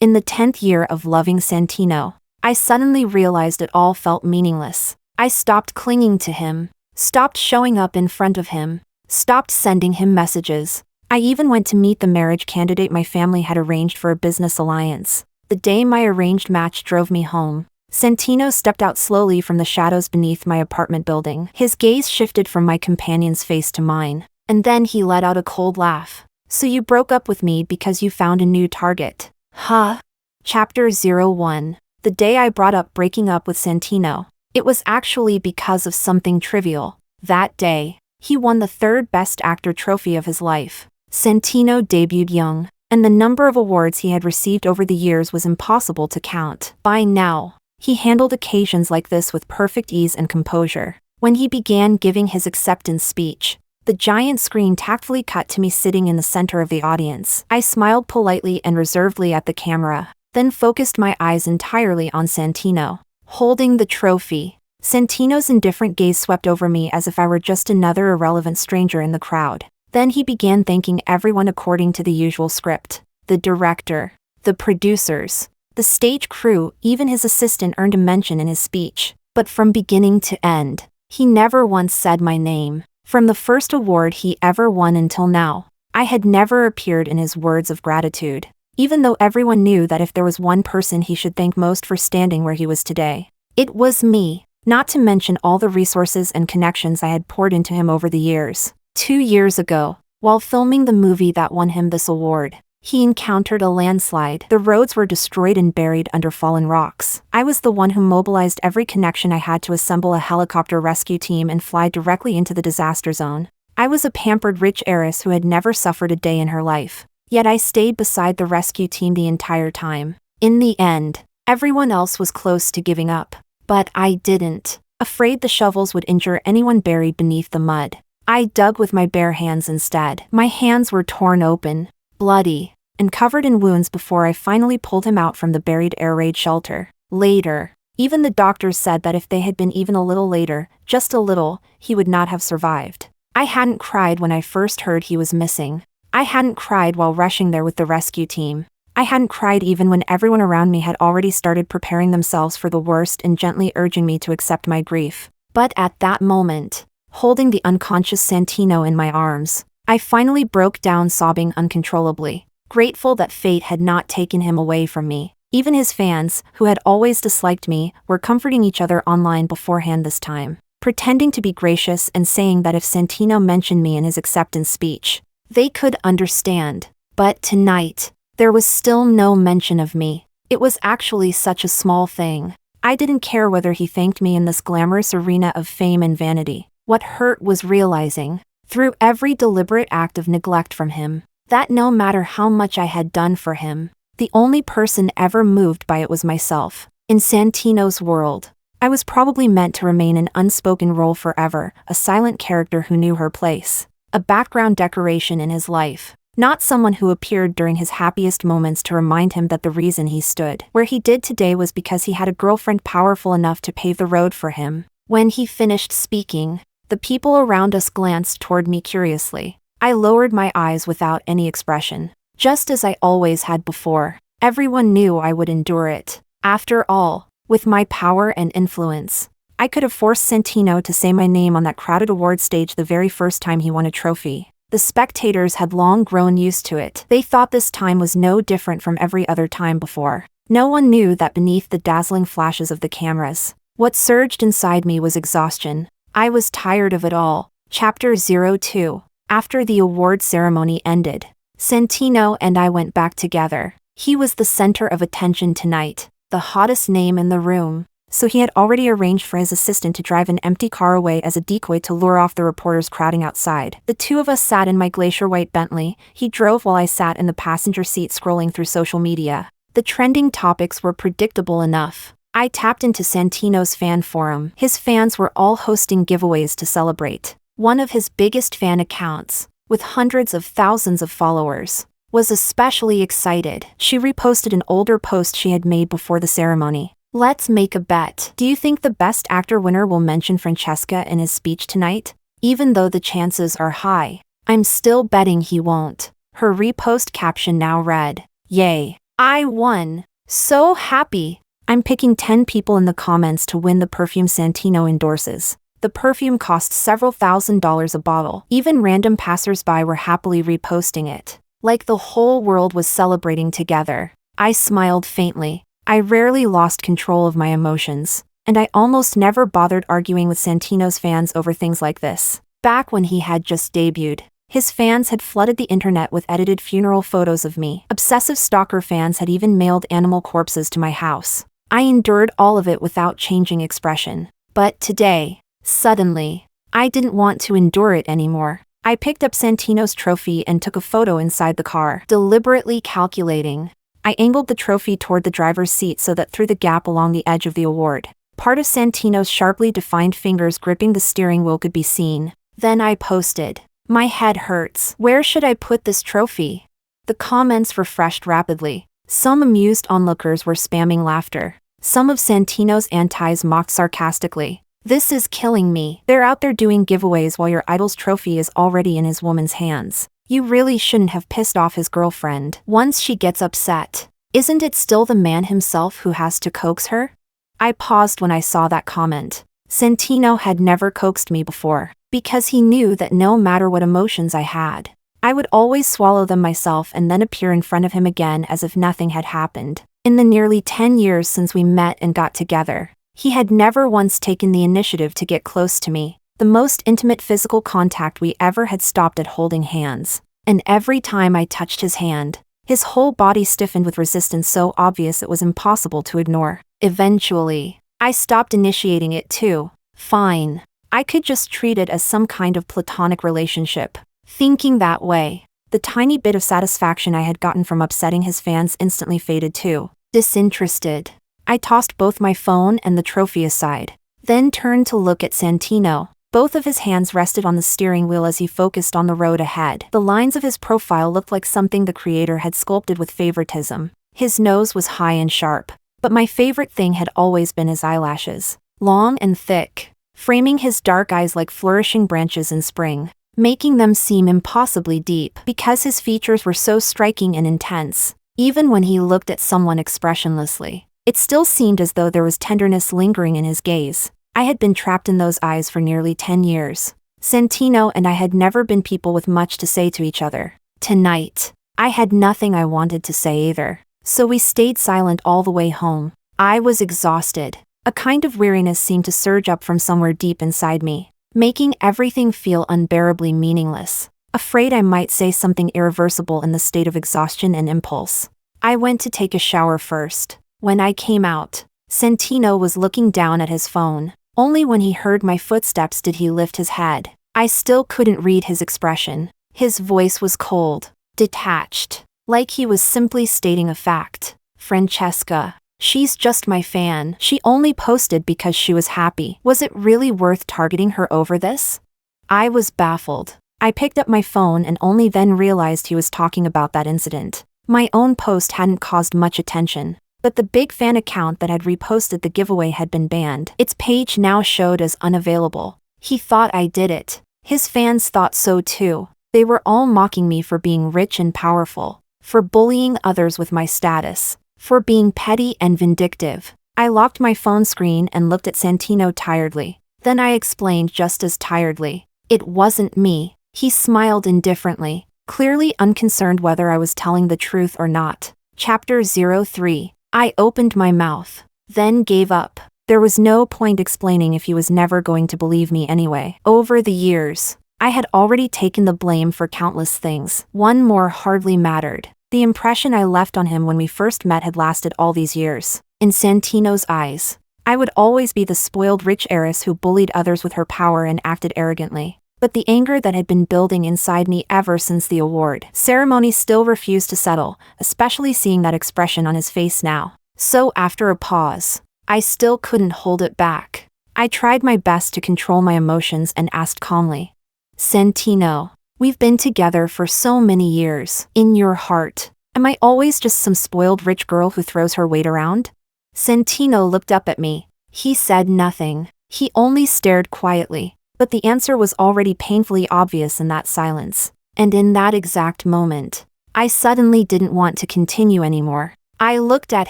In the 10th year of loving Santino, I suddenly realized it all felt meaningless. I stopped clinging to him, stopped showing up in front of him, stopped sending him messages. I even went to meet the marriage candidate my family had arranged for a business alliance. The day my arranged match drove me home, Santino stepped out slowly from the shadows beneath my apartment building. His gaze shifted from my companion's face to mine, and then he let out a cold laugh. "So you broke up with me because you found a new target, huh?" Chapter 01. The day I brought up breaking up with Santino, it was actually because of something trivial. That day, he won the third Best Actor trophy of his life. Santino debuted young, and the number of awards he had received over the years was impossible to count. By now, he handled occasions like this with perfect ease and composure. When he began giving his acceptance speech, the giant screen tactfully cut to me sitting in the center of the audience. I smiled politely and reservedly at the camera, then focused my eyes entirely on Santino, holding the trophy. Santino's indifferent gaze swept over me as if I were just another irrelevant stranger in the crowd. Then he began thanking everyone according to the usual script. The director, the producers, the stage crew, even his assistant earned a mention in his speech. But from beginning to end, he never once said my name. From the first award he ever won until now, I had never appeared in his words of gratitude, even though everyone knew that if there was one person he should thank most for standing where he was today, it was me, not to mention all the resources and connections I had poured into him over the years. 2 years ago, while filming the movie that won him this award, he encountered a landslide. The roads were destroyed and buried under fallen rocks. I was the one who mobilized every connection I had to assemble a helicopter rescue team and fly directly into the disaster zone. I was a pampered rich heiress who had never suffered a day in her life. Yet I stayed beside the rescue team the entire time. In the end, everyone else was close to giving up. But I didn't. Afraid the shovels would injure anyone buried beneath the mud, I dug with my bare hands instead. My hands were torn open, bloody, and covered in wounds before I finally pulled him out from the buried air raid shelter. Later, even the doctors said that if they had been even a little later, just a little, he would not have survived. I hadn't cried when I first heard he was missing. I hadn't cried while rushing there with the rescue team. I hadn't cried even when everyone around me had already started preparing themselves for the worst and gently urging me to accept my grief. But at that moment, holding the unconscious Santino in my arms, I finally broke down sobbing uncontrollably, grateful that fate had not taken him away from me. Even his fans, who had always disliked me, were comforting each other online beforehand this time, pretending to be gracious and saying that if Santino mentioned me in his acceptance speech, they could understand. But tonight, there was still no mention of me. It was actually such a small thing. I didn't care whether he thanked me in this glamorous arena of fame and vanity. What hurt was realizing, through every deliberate act of neglect from him, that no matter how much I had done for him, the only person ever moved by it was myself. In Santino's world, I was probably meant to remain an unspoken role forever, a silent character who knew her place, a background decoration in his life, not someone who appeared during his happiest moments to remind him that the reason he stood where he did today was because he had a girlfriend powerful enough to pave the road for him. When he finished speaking, the people around us glanced toward me curiously. I lowered my eyes without any expression, just as I always had before. Everyone knew I would endure it. After all, with my power and influence, I could have forced Santino to say my name on that crowded award stage the very first time he won a trophy. The spectators had long grown used to it. They thought this time was no different from every other time before. No one knew that beneath the dazzling flashes of the cameras, what surged inside me was exhaustion. I was tired of it all. Chapter 02. After the award ceremony ended, Santino and I went back together. He was the center of attention tonight, the hottest name in the room, so he had already arranged for his assistant to drive an empty car away as a decoy to lure off the reporters crowding outside. The two of us sat in my glacier white Bentley. He drove while I sat in the passenger seat scrolling through social media. The trending topics were predictable enough. I tapped into Santino's fan forum. His fans were all hosting giveaways to celebrate. One of his biggest fan accounts, with hundreds of thousands of followers, was especially excited. She reposted an older post she had made before the ceremony. "Let's make a bet. Do you think the Best Actor winner will mention Francesca in his speech tonight? Even though the chances are high, I'm still betting he won't." Her repost caption now read, "Yay, I won. So happy. I'm picking 10 people in the comments to win the perfume Santino endorses. The perfume cost several $1,000s a bottle. Even random passersby were happily reposting it. Like the whole world was celebrating together. I smiled faintly. I rarely lost control of my emotions, and I almost never bothered arguing with Santino's fans over things like this. Back when he had just debuted, his fans had flooded the internet with edited funeral photos of me. Obsessive stalker fans had even mailed animal corpses to my house. I endured all of it without changing expression. But today, suddenly, I didn't want to endure it anymore. I picked up Santino's trophy and took a photo inside the car, deliberately calculating. I angled the trophy toward the driver's seat so that through the gap along the edge of the award, part of Santino's sharply defined fingers gripping the steering wheel could be seen. Then I posted, "My head hurts. Where should I put this trophy?" The comments refreshed rapidly. Some amused onlookers were spamming laughter. Some of Santino's antis mocked sarcastically. "This is killing me. They're out there doing giveaways while your idol's trophy is already in his woman's hands. You really shouldn't have pissed off his girlfriend. Once she gets upset, isn't it still the man himself who has to coax her?" I paused when I saw that comment. Santino had never coaxed me before, because he knew that no matter what emotions I had, I would always swallow them myself and then appear in front of him again as if nothing had happened. In the nearly 10 years since we met and got together, he had never once taken the initiative to get close to me. The most intimate physical contact we ever had stopped at holding hands. And every time I touched his hand, his whole body stiffened with resistance so obvious it was impossible to ignore. Eventually, I stopped initiating it too. Fine. I could just treat it as some kind of platonic relationship. Thinking that way, the tiny bit of satisfaction I had gotten from upsetting his fans instantly faded too. Disinterested, I tossed both my phone and the trophy aside, then turned to look at Santino. Both of his hands rested on the steering wheel as he focused on the road ahead. The lines of his profile looked like something the creator had sculpted with favoritism. His nose was high and sharp, but my favorite thing had always been his eyelashes. Long and thick, framing his dark eyes like flourishing branches in spring, making them seem impossibly deep because his features were so striking and intense. Even when he looked at someone expressionlessly, it still seemed as though there was tenderness lingering in his gaze. I had been trapped in those eyes for nearly 10 years. Santino and I had never been people with much to say to each other. Tonight, I had nothing I wanted to say either, so we stayed silent all the way home. I was exhausted. A kind of weariness seemed to surge up from somewhere deep inside me, making everything feel unbearably meaningless. Afraid I might say something irreversible in the state of exhaustion and impulse, I went to take a shower first. When I came out, Santino was looking down at his phone. Only when he heard my footsteps did he lift his head. I still couldn't read his expression. His voice was cold, detached, like he was simply stating a fact. "Francesca, she's just my fan. She only posted because she was happy." Was it really worth targeting her over this? I was baffled. I picked up my phone and only then realized he was talking about that incident. My own post hadn't caused much attention, but the big fan account that had reposted the giveaway had been banned. Its page now showed as unavailable. He thought I did it. His fans thought so too. They were all mocking me for being rich and powerful, for bullying others with my status, for being petty and vindictive. I locked my phone screen and looked at Santino tiredly. Then I explained just as tiredly. It wasn't me. He smiled indifferently, clearly unconcerned whether I was telling the truth or not. Chapter 03. I opened my mouth, then gave up. There was no point explaining if he was never going to believe me anyway. Over the years, I had already taken the blame for countless things. One more hardly mattered. The impression I left on him when we first met had lasted all these years. In Santino's eyes, I would always be the spoiled rich heiress who bullied others with her power and acted arrogantly. But the anger that had been building inside me ever since the award ceremony still refused to settle, especially seeing that expression on his face now. So after a pause, I still couldn't hold it back. I tried my best to control my emotions and asked calmly, "Santino, we've been together for so many years. In your heart, am I always just some spoiled rich girl who throws her weight around?" Santino looked up at me. He said nothing. He only stared quietly. But the answer was already painfully obvious in that silence. And in that exact moment, I suddenly didn't want to continue anymore. I looked at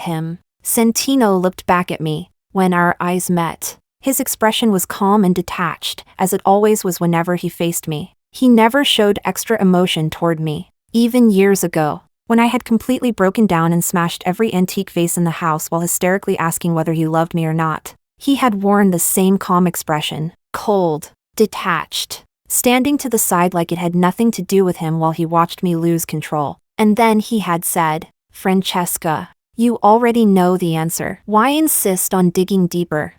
him. Santino looked back at me. When our eyes met, his expression was calm and detached, as it always was whenever he faced me. He never showed extra emotion toward me. Even years ago, when I had completely broken down and smashed every antique vase in the house while hysterically asking whether he loved me or not, he had worn the same calm expression, cold, detached, standing to the side like it had nothing to do with him while he watched me lose control. And then he had said, "Francesca, you already know the answer. Why insist on digging deeper?"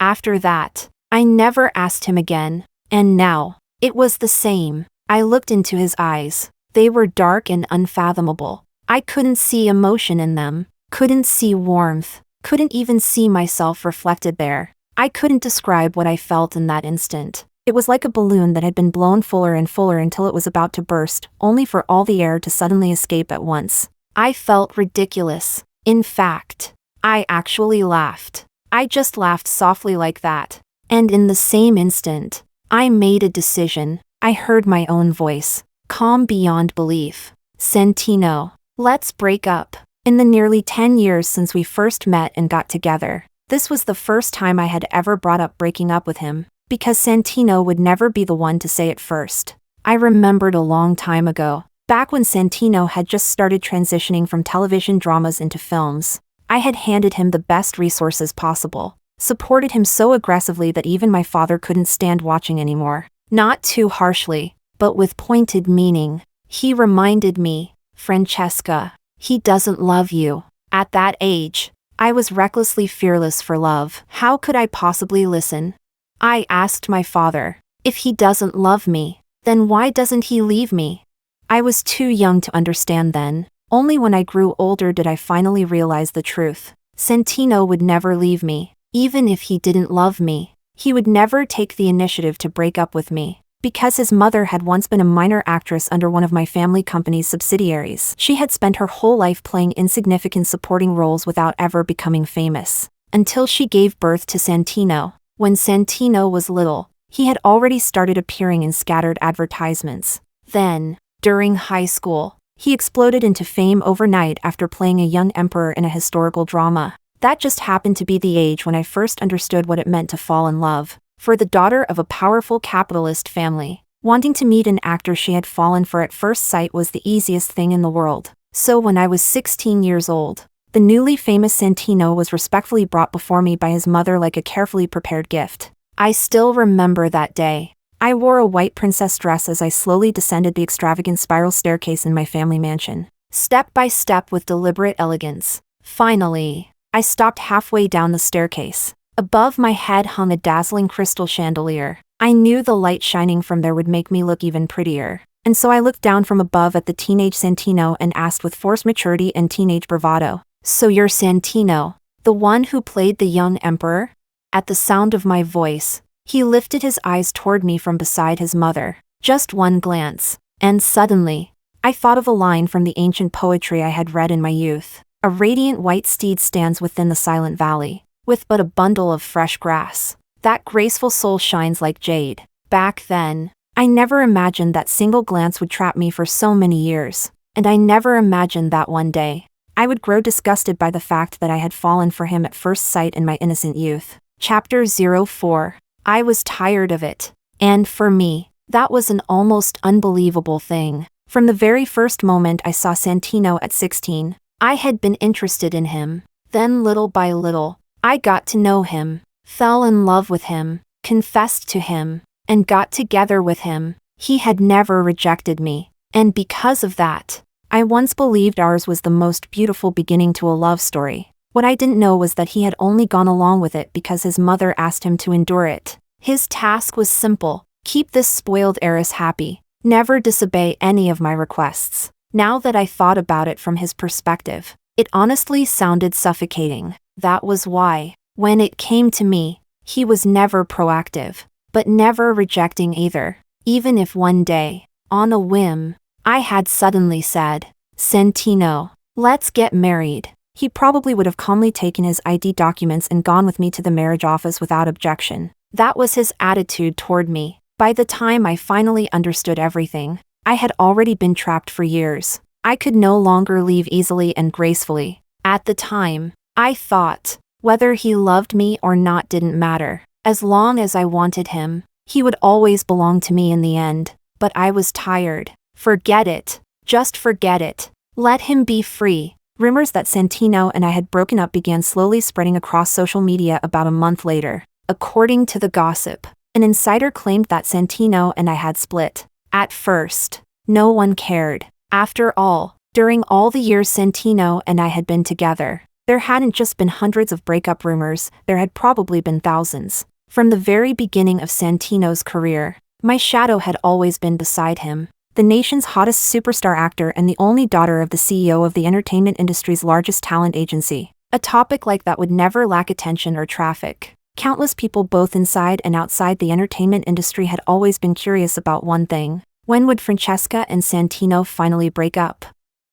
After that, I never asked him again. And now, it was the same. I looked into his eyes. They were dark and unfathomable. I couldn't see emotion in them, couldn't see warmth, couldn't even see myself reflected there. I couldn't describe what I felt in that instant. It was like a balloon that had been blown fuller and fuller until it was about to burst, only for all the air to suddenly escape at once. I felt ridiculous. In fact, I actually laughed. I just laughed softly like that. And in the same instant, I made a decision. I heard my own voice, calm beyond belief. "Santino, let's break up." In the nearly 10 years since we first met and got together, this was the first time I had ever brought up breaking up with him, because Santino would never be the one to say it first. I remembered a long time ago, back when Santino had just started transitioning from television dramas into films. I had handed him the best resources possible, supported him so aggressively that even my father couldn't stand watching anymore. Not too harshly, but with pointed meaning. He reminded me, "Francesca, he doesn't love you." At that age, I was recklessly fearless for love. How could I possibly listen? I asked my father, "If he doesn't love me, then why doesn't he leave me?" I was too young to understand then. Only when I grew older did I finally realize the truth. Santino would never leave me. Even if he didn't love me, he would never take the initiative to break up with me. Because his mother had once been a minor actress under one of my family company's subsidiaries, she had spent her whole life playing insignificant supporting roles without ever becoming famous. Until she gave birth to Santino. When Santino was little, he had already started appearing in scattered advertisements. Then, during high school, he exploded into fame overnight after playing a young emperor in a historical drama. That just happened to be the age when I first understood what it meant to fall in love. For the daughter of a powerful capitalist family, wanting to meet an actor she had fallen for at first sight was the easiest thing in the world. So when I was 16 years old, the newly famous Santino was respectfully brought before me by his mother like a carefully prepared gift. I still remember that day. I wore a white princess dress as I slowly descended the extravagant spiral staircase in my family mansion, step by step with deliberate elegance. Finally, I stopped halfway down the staircase. Above my head hung a dazzling crystal chandelier. I knew the light shining from there would make me look even prettier. And so I looked down from above at the teenage Santino and asked with forced maturity and teenage bravado, "So you're Santino, the one who played the young emperor?" At the sound of my voice, he lifted his eyes toward me from beside his mother. Just one glance, and suddenly, I thought of a line from the ancient poetry I had read in my youth. "A radiant white steed stands within the silent valley, with but a bundle of fresh grass. That graceful soul shines like jade." Back then, I never imagined that single glance would trap me for so many years, and I never imagined that one day, I would grow disgusted by the fact that I had fallen for him at first sight in my innocent youth. Chapter 04. I was tired of it. And for me, that was an almost unbelievable thing. From the very first moment I saw Santino at 16, I had been interested in him. Then little by little, I got to know him, fell in love with him, confessed to him, and got together with him. He had never rejected me, and because of that, I once believed ours was the most beautiful beginning to a love story. What I didn't know was that he had only gone along with it because his mother asked him to endure it. His task was simple: keep this spoiled heiress happy, never disobey any of my requests. Now that I thought about it from his perspective, it honestly sounded suffocating. That was why, when it came to me, he was never proactive, but never rejecting either. Even if one day, on a whim, I had suddenly said, "Santino, let's get married," he probably would have calmly taken his ID documents and gone with me to the marriage office without objection. That was his attitude toward me. By the time I finally understood everything, I had already been trapped for years. I could no longer leave easily and gracefully. At the time, I thought, whether he loved me or not didn't matter. As long as I wanted him, he would always belong to me in the end. But I was tired. Forget it. Just forget it. Let him be free. Rumors that Santino and I had broken up began slowly spreading across social media about a month later. According to the gossip, an insider claimed that Santino and I had split. At first, no one cared. After all, during all the years Santino and I had been together, there hadn't just been hundreds of breakup rumors, there had probably been thousands. From the very beginning of Santino's career, my shadow had always been beside him. The nation's hottest superstar actor and the only daughter of the CEO of the entertainment industry's largest talent agency. A topic like that would never lack attention or traffic. Countless people both inside and outside the entertainment industry had always been curious about one thing. When would Francesca and Santino finally break up?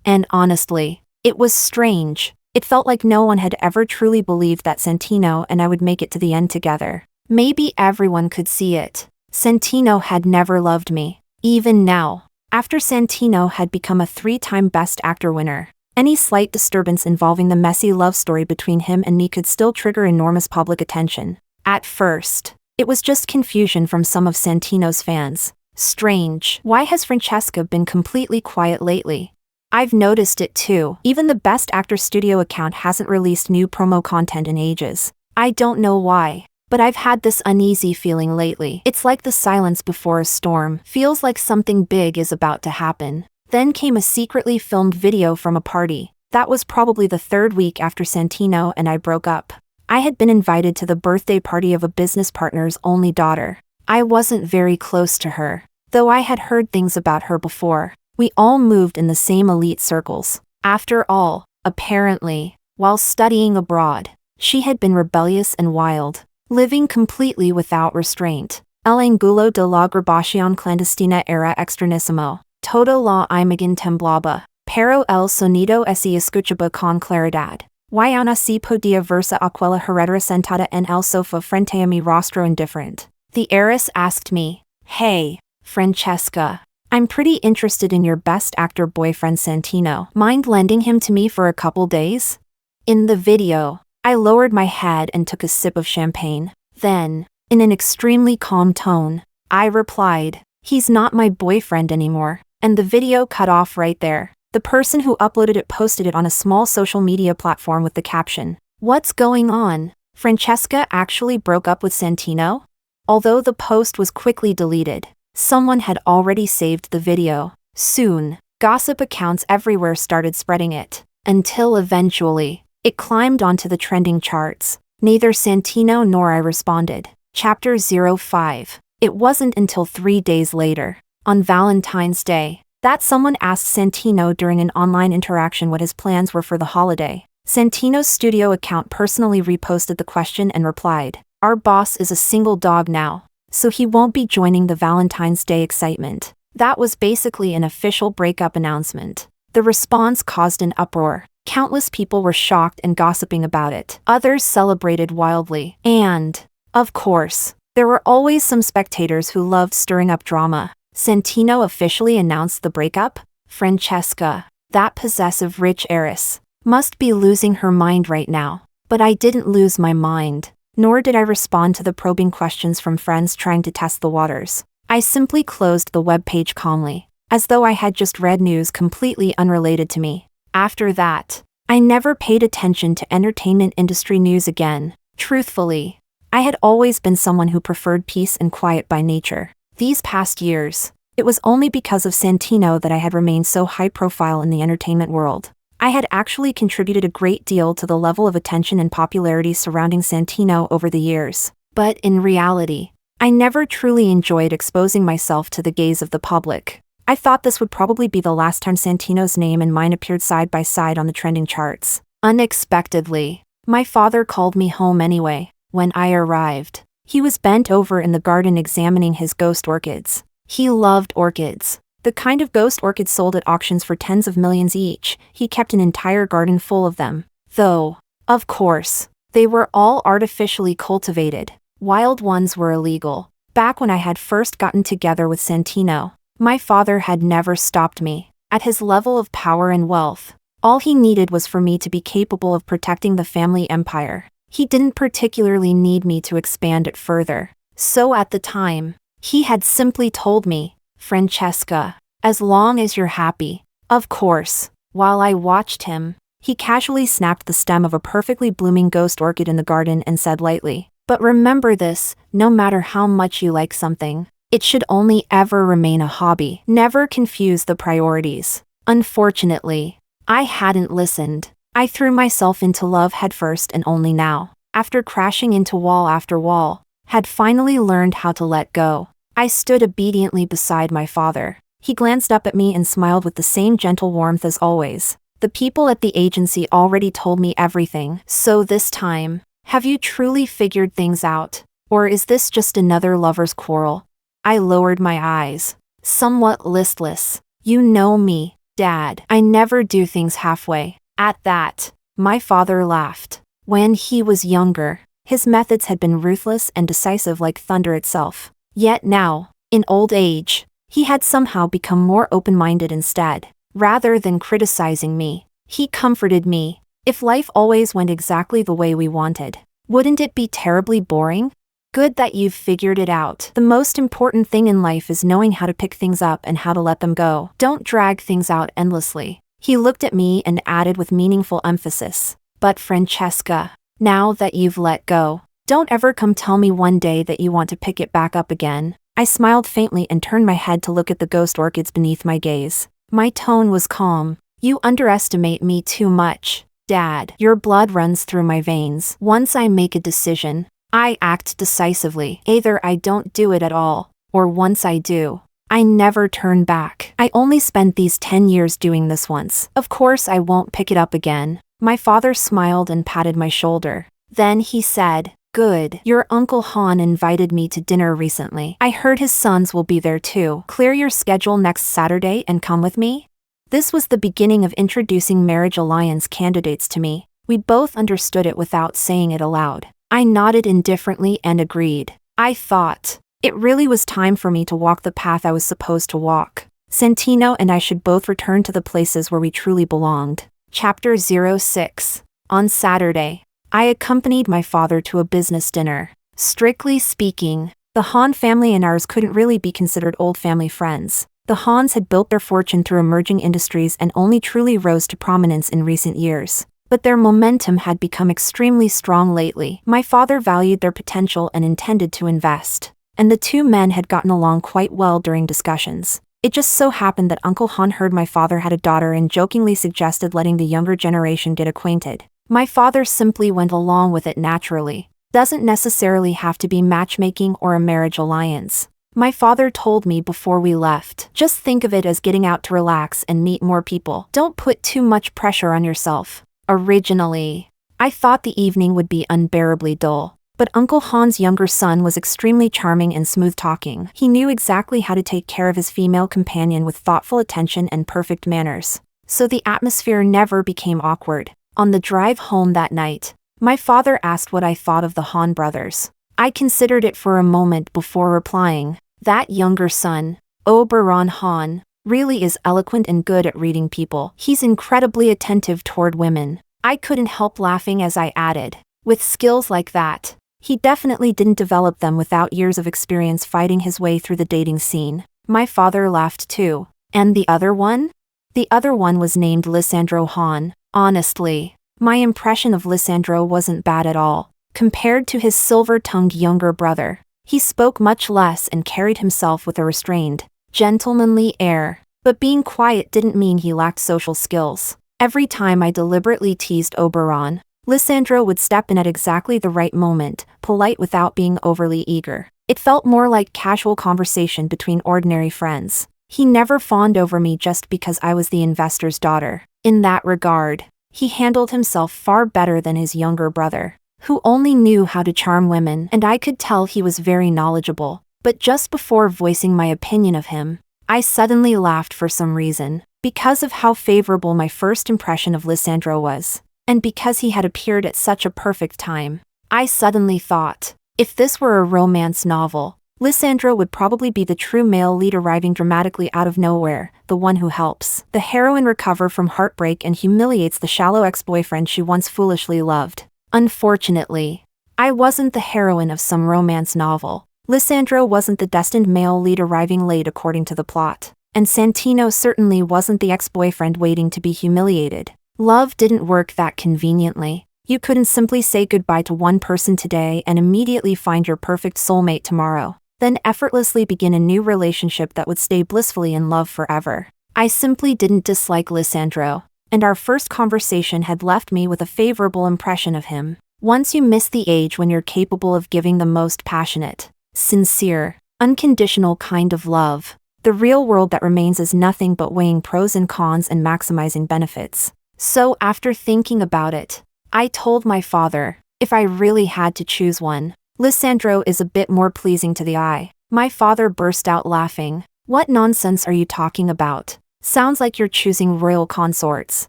And honestly, it was strange. It felt like no one had ever truly believed that Santino and I would make it to the end together. Maybe everyone could see it. Santino had never loved me. Even now, after Santino had become a 3-time Best Actor winner, any slight disturbance involving the messy love story between him and me could still trigger enormous public attention. At first, it was just confusion from some of Santino's fans. Strange. Why has Francesca been completely quiet lately? I've noticed it too. Even the Best Actor Studio account hasn't released new promo content in ages. I don't know why, but I've had this uneasy feeling lately. It's like the silence before a storm. Feels like something big is about to happen. Then came a secretly filmed video from a party. That was probably the 3rd week after Santino and I broke up. I had been invited to the birthday party of a business partner's only daughter. I wasn't very close to her, though I had heard things about her before. We all moved in the same elite circles. After all, apparently, while studying abroad, she had been rebellious and wild, living completely without restraint. El angulo de la grabación clandestina era extrañísimo. Todo lo imagen temblaba, pero el sonido se escuchaba con claridad. Y aún así podía verse aquella heredera sentada en el sofá frente a mi rostro indifferent. The heiress asked me, "Hey, Francesca, I'm pretty interested in your Best Actor boyfriend Santino. Mind lending him to me for a couple days?" In the video, I lowered my head and took a sip of champagne. Then, in an extremely calm tone, I replied, "He's not my boyfriend anymore." And the video cut off right there. The person who uploaded it posted it on a small social media platform with the caption, "What's going on? Francesca actually broke up with Santino?" Although the post was quickly deleted, someone had already saved the video. Soon, gossip accounts everywhere started spreading it, until eventually, it climbed onto the trending charts. Neither Santino nor I responded. Chapter 05. It wasn't until 3 days later, on Valentine's Day, that someone asked Santino during an online interaction what his plans were for the holiday. Santino's studio account personally reposted the question and replied, "Our boss is a single dog now, so he won't be joining the Valentine's Day excitement." That was basically an official breakup announcement. The response caused an uproar. Countless people were shocked and gossiping about it. Others celebrated wildly. And, of course, there were always some spectators who loved stirring up drama. Santino officially announced the breakup? Francesca, that possessive rich heiress, must be losing her mind right now. But I didn't lose my mind, nor did I respond to the probing questions from friends trying to test the waters. I simply closed the webpage calmly, as though I had just read news completely unrelated to me. After that, I never paid attention to entertainment industry news again. Truthfully, I had always been someone who preferred peace and quiet by nature. These past years, it was only because of Santino that I had remained so high profile in the entertainment world. I had actually contributed a great deal to the level of attention and popularity surrounding Santino over the years. But in reality, I never truly enjoyed exposing myself to the gaze of the public. I thought this would probably be the last time Santino's name and mine appeared side by side on the trending charts. Unexpectedly, my father called me home anyway. When I arrived, he was bent over in the garden examining his ghost orchids. He loved orchids. The kind of ghost orchids sold at auctions for tens of millions each. He kept an entire garden full of them. Though, of course, they were all artificially cultivated. Wild ones were illegal. Back when I had first gotten together with Santino, my father had never stopped me. At his level of power and wealth, All he needed was for me to be capable of protecting the family empire. He didn't particularly need me to expand it further. So at the time, he had simply told me, "Francesca, as long as you're happy." Of course, while I watched him, he casually snapped the stem of a perfectly blooming ghost orchid in the garden and said lightly, "But remember this, no matter how much you like something, it should only ever remain a hobby. Never confuse the priorities." Unfortunately, I hadn't listened. I threw myself into love headfirst and only now, after crashing into wall after wall, had finally learned how to let go. I stood obediently beside my father. He glanced up at me and smiled with the same gentle warmth as always. "The people at the agency already told me everything, so this time, have you truly figured things out? Or is this just another lover's quarrel?" I lowered my eyes, somewhat listless. "You know me, Dad. I never do things halfway." At that, my father laughed. When he was younger, his methods had been ruthless and decisive like thunder itself. Yet now, in old age, he had somehow become more open-minded instead. Rather than criticizing me, he comforted me. If life always went exactly the way we wanted, wouldn't it be terribly boring? Good that you've figured it out. The most important thing in life is knowing how to pick things up and how to let them go. Don't drag things out endlessly. He looked at me and added with meaningful emphasis, "But Francesca, now that you've let go, don't ever come tell me one day that you want to pick it back up again." I smiled faintly and turned my head to look at the ghost orchids beneath my gaze. My tone was calm. "You underestimate me too much, Dad. Your blood runs through my veins. Once I make a decision, I act decisively. Either I don't do it at all, or once I do, I never turn back. I only spent these 10 years doing this once. Of course I won't pick it up again." My father smiled and patted my shoulder. Then he said, "Good. Your Uncle Han invited me to dinner recently. I heard his sons will be there too. Clear your schedule next Saturday and come with me." This was the beginning of introducing marriage alliance candidates to me. We both understood it without saying it aloud. I nodded indifferently and agreed. I thought, it really was time for me to walk the path I was supposed to walk. Santino and I should both return to the places where we truly belonged. Chapter 06. On Saturday, I accompanied my father to a business dinner. Strictly speaking, the Han family and ours couldn't really be considered old family friends. The Hans had built their fortune through emerging industries and only truly rose to prominence in recent years. But their momentum had become extremely strong lately. My father valued their potential and intended to invest, and the two men had gotten along quite well during discussions. It just so happened that Uncle Han heard my father had a daughter and jokingly suggested letting the younger generation get acquainted. My father simply went along with it naturally. Doesn't necessarily have to be matchmaking or a marriage alliance. My father told me before we left, "Just think of it as getting out to relax and meet more people. Don't put too much pressure on yourself." Originally, I thought the evening would be unbearably dull. But Uncle Han's younger son was extremely charming and smooth-talking. He knew exactly how to take care of his female companion with thoughtful attention and perfect manners. So the atmosphere never became awkward. On the drive home that night, my father asked what I thought of the Han brothers. I considered it for a moment before replying. That younger son, Oberon Han, really is eloquent and good at reading people. He's incredibly attentive toward women. I couldn't help laughing as I added, with skills like that, he definitely didn't develop them without years of experience fighting his way through the dating scene. My father laughed too. And the other one? The other one was named Lissandro Han. Honestly, my impression of Lissandro wasn't bad at all. Compared to his silver-tongued younger brother, he spoke much less and carried himself with a restrained, gentlemanly air. But being quiet didn't mean he lacked social skills. Every time I deliberately teased Oberon, Lissandro would step in at exactly the right moment, polite without being overly eager. It felt more like casual conversation between ordinary friends. He never fawned over me just because I was the investor's daughter. In that regard, he handled himself far better than his younger brother, who only knew how to charm women, and I could tell he was very knowledgeable. But just before voicing my opinion of him, I suddenly laughed for some reason, because of how favorable my first impression of Lissandro was. And because he had appeared at such a perfect time, I suddenly thought, if this were a romance novel, Lysandro would probably be the true male lead arriving dramatically out of nowhere, the one who helps the heroine recover from heartbreak and humiliates the shallow ex-boyfriend she once foolishly loved. Unfortunately, I wasn't the heroine of some romance novel. Lysandro wasn't the destined male lead arriving late according to the plot. And Santino certainly wasn't the ex-boyfriend waiting to be humiliated. Love didn't work that conveniently. You couldn't simply say goodbye to one person today and immediately find your perfect soulmate tomorrow, then effortlessly begin a new relationship that would stay blissfully in love forever. I simply didn't dislike Lysandro, and our first conversation had left me with a favorable impression of him. Once you miss the age when you're capable of giving the most passionate, sincere, unconditional kind of love, the real world that remains is nothing but weighing pros and cons and maximizing benefits. So after thinking about it, I told my father, if I really had to choose one, Lysandro is a bit more pleasing to the eye. My father burst out laughing. What nonsense are you talking about? Sounds like you're choosing royal consorts.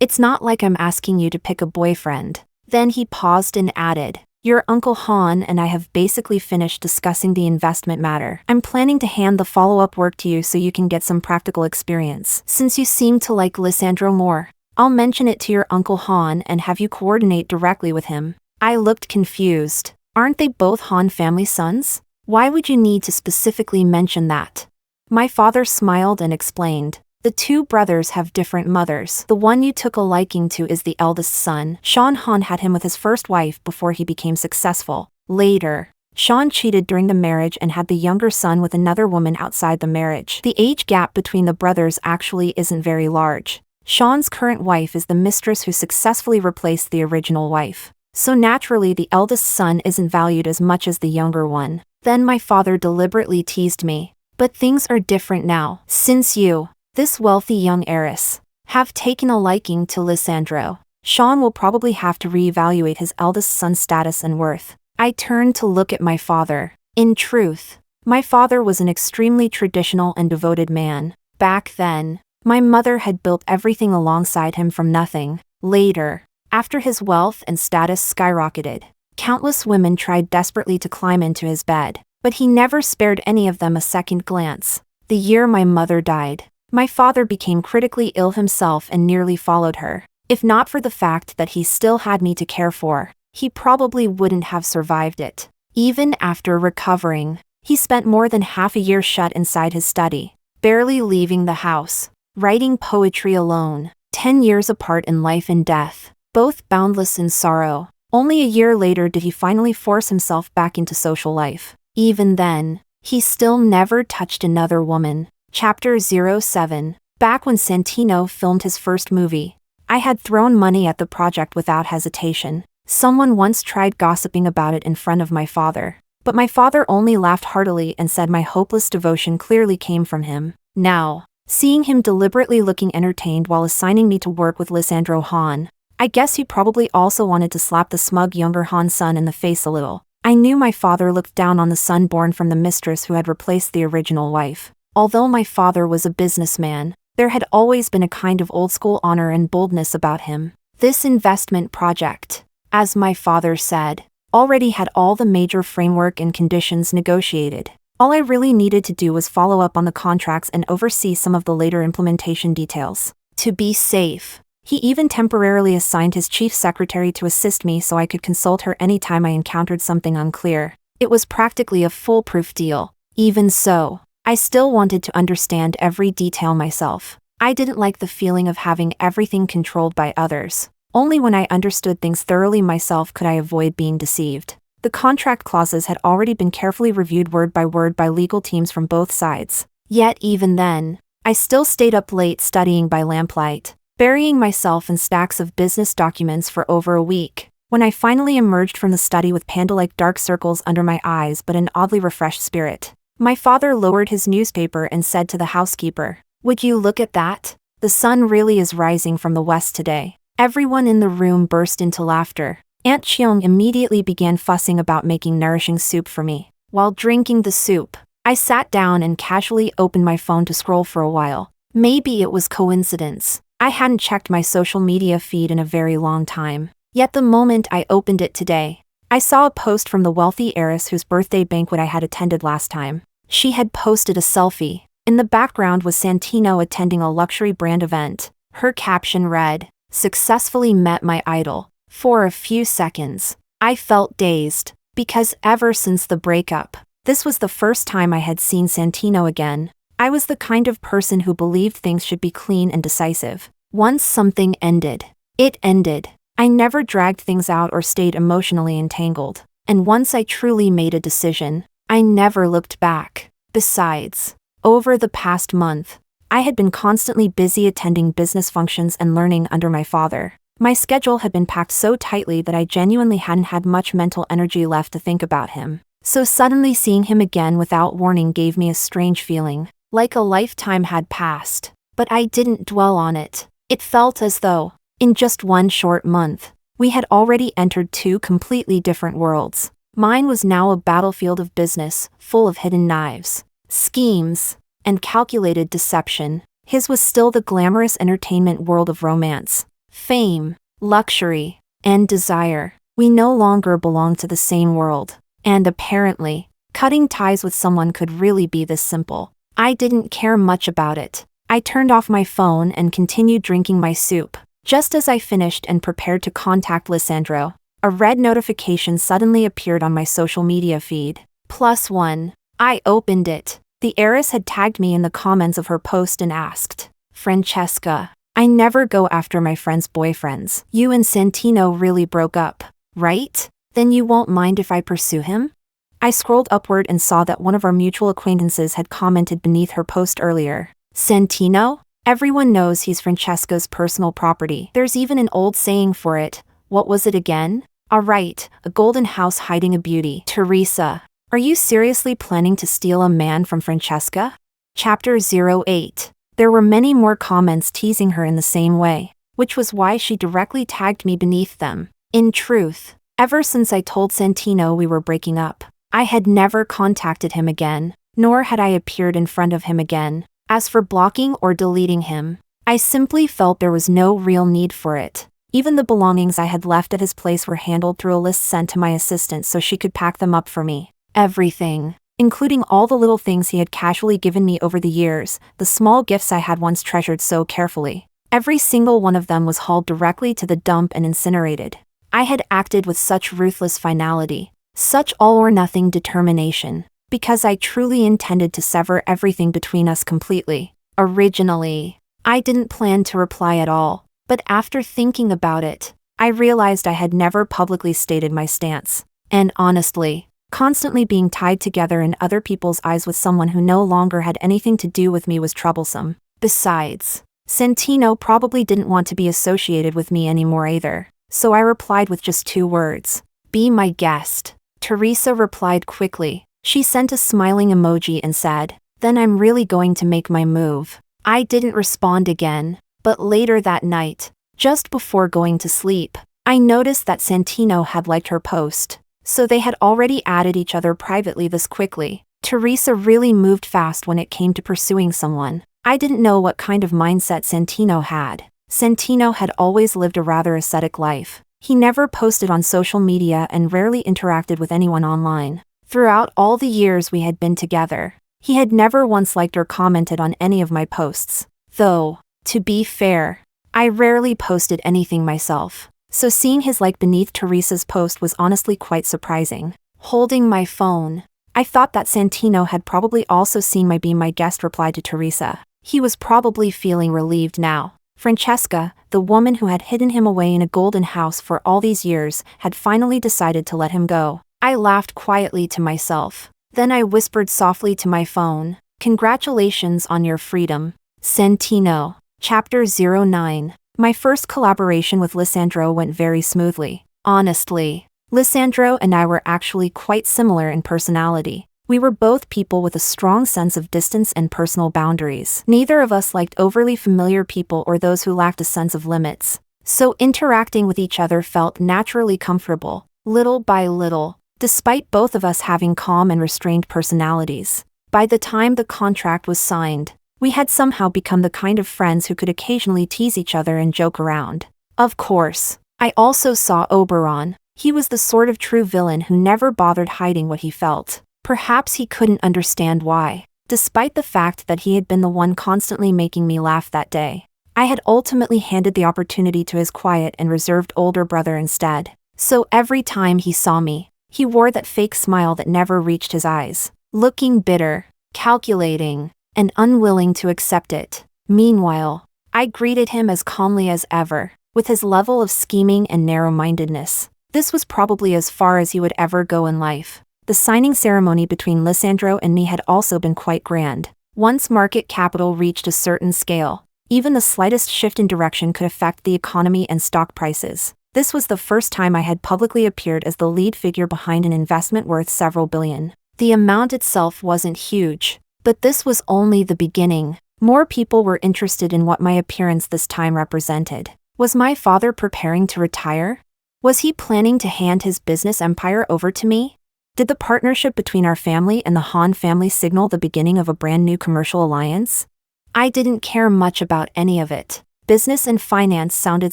It's not like I'm asking you to pick a boyfriend. Then he paused and added, your Uncle Han and I have basically finished discussing the investment matter. I'm planning to hand the follow-up work to you so you can get some practical experience. Since you seem to like Lysandro more, I'll mention it to your Uncle Han and have you coordinate directly with him. I looked confused. Aren't they both Han family sons? Why would you need to specifically mention that? My father smiled and explained. The two brothers have different mothers. The one you took a liking to is the eldest son. Sean Han had him with his first wife before he became successful. Later, Sean cheated during the marriage and had the younger son with another woman outside the marriage. The age gap between the brothers actually isn't very large. Sean's current wife is the mistress who successfully replaced the original wife. So naturally the eldest son isn't valued as much as the younger one. Then my father deliberately teased me. But things are different now. Since you, this wealthy young heiress, have taken a liking to Lysandro, Sean will probably have to reevaluate his eldest son's status and worth. I turned to look at my father. In truth, my father was an extremely traditional and devoted man. Back then, my mother had built everything alongside him from nothing. Later, after his wealth and status skyrocketed, countless women tried desperately to climb into his bed, but he never spared any of them a second glance. The year my mother died, my father became critically ill himself and nearly followed her. If not for the fact that he still had me to care for, he probably wouldn't have survived it. Even after recovering, he spent more than half a year shut inside his study, barely leaving the house, writing poetry alone, 10 years apart in life and death, both boundless in sorrow. Only a year later did he finally force himself back into social life. Even then, he still never touched another woman. Chapter 07. Back when Santino filmed his first movie, I had thrown money at the project without hesitation. Someone once tried gossiping about it in front of my father, but my father only laughed heartily and said my hopeless devotion clearly came from him. Now, seeing him deliberately looking entertained while assigning me to work with Lysandro Han, I guess he probably also wanted to slap the smug younger Han son in the face a little. I knew my father looked down on the son born from the mistress who had replaced the original wife. Although my father was a businessman, there had always been a kind of old-school honor and boldness about him. This investment project, as my father said, already had all the major framework and conditions negotiated. All I really needed to do was follow up on the contracts and oversee some of the later implementation details. To be safe, he even temporarily assigned his chief secretary to assist me so I could consult her anytime I encountered something unclear. It was practically a foolproof deal. Even so, I still wanted to understand every detail myself. I didn't like the feeling of having everything controlled by others. Only when I understood things thoroughly myself could I avoid being deceived. The contract clauses had already been carefully reviewed word by legal teams from both sides. Yet even then, I still stayed up late studying by lamplight, burying myself in stacks of business documents for over a week. When I finally emerged from the study with panda-like dark circles under my eyes but an oddly refreshed spirit, my father lowered his newspaper and said to the housekeeper, "Would you look at that? The sun really is rising from the west today." Everyone in the room burst into laughter. Aunt Cheong immediately began fussing about making nourishing soup for me. While drinking the soup, I sat down and casually opened my phone to scroll for a while. Maybe it was coincidence. I hadn't checked my social media feed in a very long time. Yet the moment I opened it today, I saw a post from the wealthy heiress whose birthday banquet I had attended last time. She had posted a selfie. In the background was Santino attending a luxury brand event. Her caption read, "Successfully met my idol." For a few seconds, I felt dazed, because ever since the breakup, this was the first time I had seen Santino again. I was the kind of person who believed things should be clean and decisive. Once something ended, it ended. I never dragged things out or stayed emotionally entangled. And once I truly made a decision, I never looked back. Besides, over the past month, I had been constantly busy attending business functions and learning under my father. My schedule had been packed so tightly that I genuinely hadn't had much mental energy left to think about him. So suddenly seeing him again without warning gave me a strange feeling, like a lifetime had passed. But I didn't dwell on it. It felt as though, in just one short month, we had already entered two completely different worlds. Mine was now a battlefield of business, full of hidden knives, schemes, and calculated deception. His was still the glamorous entertainment world of romance, fame, luxury, and desire. We no longer belonged to the same world. And apparently, cutting ties with someone could really be this simple. I didn't care much about it. I turned off my phone and continued drinking my soup. Just as I finished and prepared to contact Lissandro, a red notification suddenly appeared on my social media feed. +1. I opened it. The heiress had tagged me in the comments of her post and asked, "Francesca, I never go after my friends' boyfriends. You and Santino really broke up, right? Then you won't mind if I pursue him?" I scrolled upward and saw that one of our mutual acquaintances had commented beneath her post earlier. "Santino? Everyone knows he's Francesca's personal property. There's even an old saying for it. What was it again? Right, a golden house hiding a beauty." Teresa, are you seriously planning to steal a man from Francesca? Chapter 08. There were many more comments teasing her in the same way, which was why she directly tagged me beneath them. In truth, ever since I told Santino we were breaking up, I had never contacted him again, nor had I appeared in front of him again. As for blocking or deleting him, I simply felt there was no real need for it. Even the belongings I had left at his place were handled through a list sent to my assistant so she could pack them up for me. Everything, including all the little things he had casually given me over the years, the small gifts I had once treasured so carefully. Every single one of them was hauled directly to the dump and incinerated. I had acted with such ruthless finality, such all-or-nothing determination, because I truly intended to sever everything between us completely. Originally, I didn't plan to reply at all, but after thinking about it, I realized I had never publicly stated my stance. And honestly, constantly being tied together in other people's eyes with someone who no longer had anything to do with me was troublesome. Besides, Santino probably didn't want to be associated with me anymore either, so I replied with just 2 words. "Be my guest." Teresa replied quickly. She sent a smiling emoji and said, "Then I'm really going to make my move." I didn't respond again, but later that night, just before going to sleep, I noticed that Santino had liked her post. So they had already added each other privately this quickly. Teresa really moved fast when it came to pursuing someone. I didn't know what kind of mindset Santino had. Santino had always lived a rather ascetic life. He never posted on social media and rarely interacted with anyone online. Throughout all the years we had been together, he had never once liked or commented on any of my posts. Though, to be fair, I rarely posted anything myself. So seeing his like beneath Teresa's post was honestly quite surprising. Holding my phone, I thought that Santino had probably also seen my "Be My Guest" reply to Teresa. He was probably feeling relieved now. Francesca, the woman who had hidden him away in a golden house for all these years, had finally decided to let him go. I laughed quietly to myself. Then I whispered softly to my phone, "Congratulations on your freedom, Santino." Chapter 09. My first collaboration with Lissandro went very smoothly. Honestly, Lissandro and I were actually quite similar in personality. We were both people with a strong sense of distance and personal boundaries. Neither of us liked overly familiar people or those who lacked a sense of limits. So interacting with each other felt naturally comfortable, little by little, despite both of us having calm and restrained personalities. By the time the contract was signed, we had somehow become the kind of friends who could occasionally tease each other and joke around. Of course, I also saw Oberon. He was the sort of true villain who never bothered hiding what he felt. Perhaps he couldn't understand why, despite the fact that he had been the one constantly making me laugh that day. I had ultimately handed the opportunity to his quiet and reserved older brother instead. So every time he saw me, he wore that fake smile that never reached his eyes, looking bitter, calculating, and unwilling to accept it. Meanwhile, I greeted him as calmly as ever, with his level of scheming and narrow-mindedness. This was probably as far as he would ever go in life. The signing ceremony between Lissandro and me had also been quite grand. Once market capital reached a certain scale, even the slightest shift in direction could affect the economy and stock prices. This was the first time I had publicly appeared as the lead figure behind an investment worth several billion. The amount itself wasn't huge, but this was only the beginning. More people were interested in what my appearance this time represented. Was my father preparing to retire? Was he planning to hand his business empire over to me? Did the partnership between our family and the Han family signal the beginning of a brand new commercial alliance? I didn't care much about any of it. Business and finance sounded